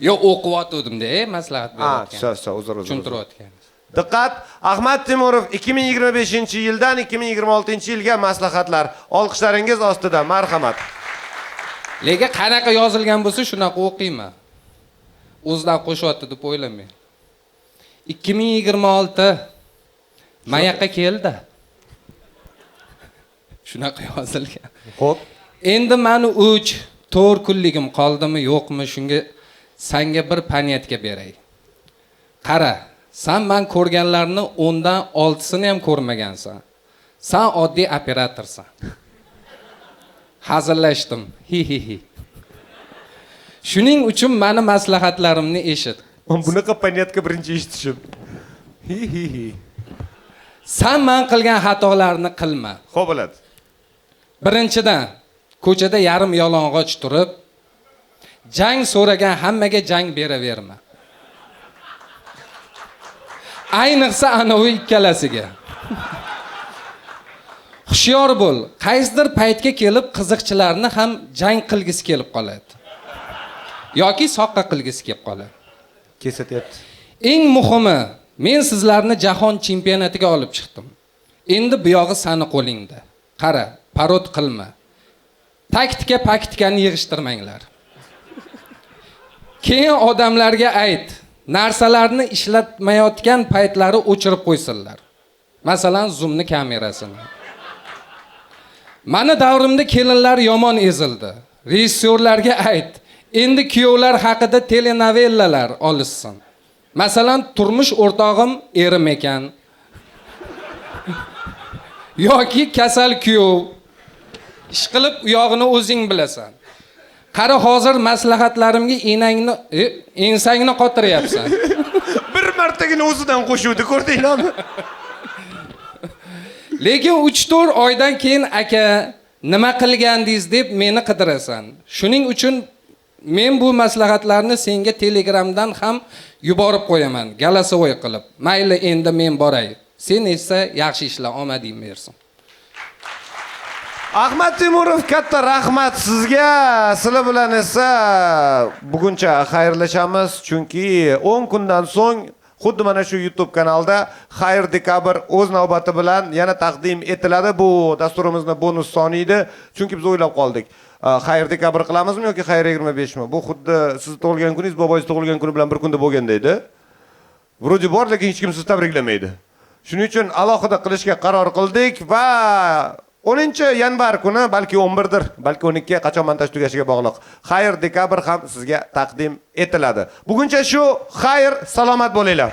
Yo'q, o'qiyotgandim-da, maslahat berayotgan. Ha, uzr. Tushuntirayotgan. Diqqat, Ahmad Temurov 2025-yildan 2026-yilga maslahatlar. Olqishlaringiz ostida, marhamat. Lekin qanaqa yozilgan bo'lsa, shunaqa o'qiyman. O'zidan qo'shyapti deb o'ylamang. 2026 mayaqqa keldi. Shunaqa yozilgan. Xo'p. Endi meni 3-4 kunligim qoldimi, yo'qmi, shunga senga bir paniyatga beray. Qara, sen men ko'rganlarni 10dan 6sini ham ko'rmagansan. Sen oddiy operatorsan. Hazillashdim. Hi. Shuning uchun meni maslahatlarimni eshit. Bunaqa paniyatga birinchi eshitishim. Hi. Sen men qilgan xatolarni qilma. Xo'p bo'ladi. Birinchidan, ko'chada yarim yalang'och turib, jang so'ragan hammaga jang beraverma. Ayniqsa anavi ikkalasiga. Hushyor bo'l. Qaysidir paytga kelib qiziqchilarni ham jang qilgisi kelib qoladi. Yoki soqqa qilgisi kelib qoladi. Kesatyapti. Eng muhimi, men sizlarni jahon chempionatiga olib chiqdim. Endi bu yog'i sani qo'lingda. Qara, parod qilma. Taktika-paktikani yig'ishtirmanglar. Keyin odamlarga ayt, narsalarni ishlatmayotgan paytlari o'chirib qo'ysinlar. Masalan, zoomni kamerasini. Mani davrimda kelinlar yomon ezildi. Rejissyorlarga ayt, endi kuyovlar haqida telenovellalar olishsin. Masalan, turmush o'rtog'im erim ekan. Yoki kasal kuyov. Ish qilib u yog'ini o'zing bilasan. Qara, hozir maslahatlarimga ensangni qotiryapsan. Bir martagina o'zidan qo'shuvdi, ko'rdinglarmi? Lekin 3-4 oydan keyin aka, nima qilgandingiz deb meni qidirasan. Shuning uchun men bu maslahatlarni senga Telegramdan ham yuborib qo'yaman, galasovoy qilib. Mayli, endi men boray. Sen esa yaxshi ishla, omading bersin. Ahmad Temurov, katta rahmat sizga. Sizlar bilan esa buguncha xayrlashamiz, chunki 10 kundan so'ng xuddi mana shu YouTube kanalda Xayr dekabr o'z navbati bilan yana taqdim etiladi. Bu dasturimizni bonus soni edi, chunki biz o'ylab qoldik. Xayr dekabr qilamizmi yoki Xayr 25 mi? Bu xuddi siz tug'ilgan kuningiz, boboyingiz tug'ilgan kuni bilan bir kunda bo'lganda edi. Vro'ji bor, lekin hech kim sizni tabriklamaydi. Shuning uchun alohida qilishga qaror qildik va 10-yanvar kuni, balki 11dir, balki 12 qachon montaj tugashiga bog'liq. Xayr dekabr ham sizga taqdim etiladi. Buguncha shu, xayr, salomat bo'linglar.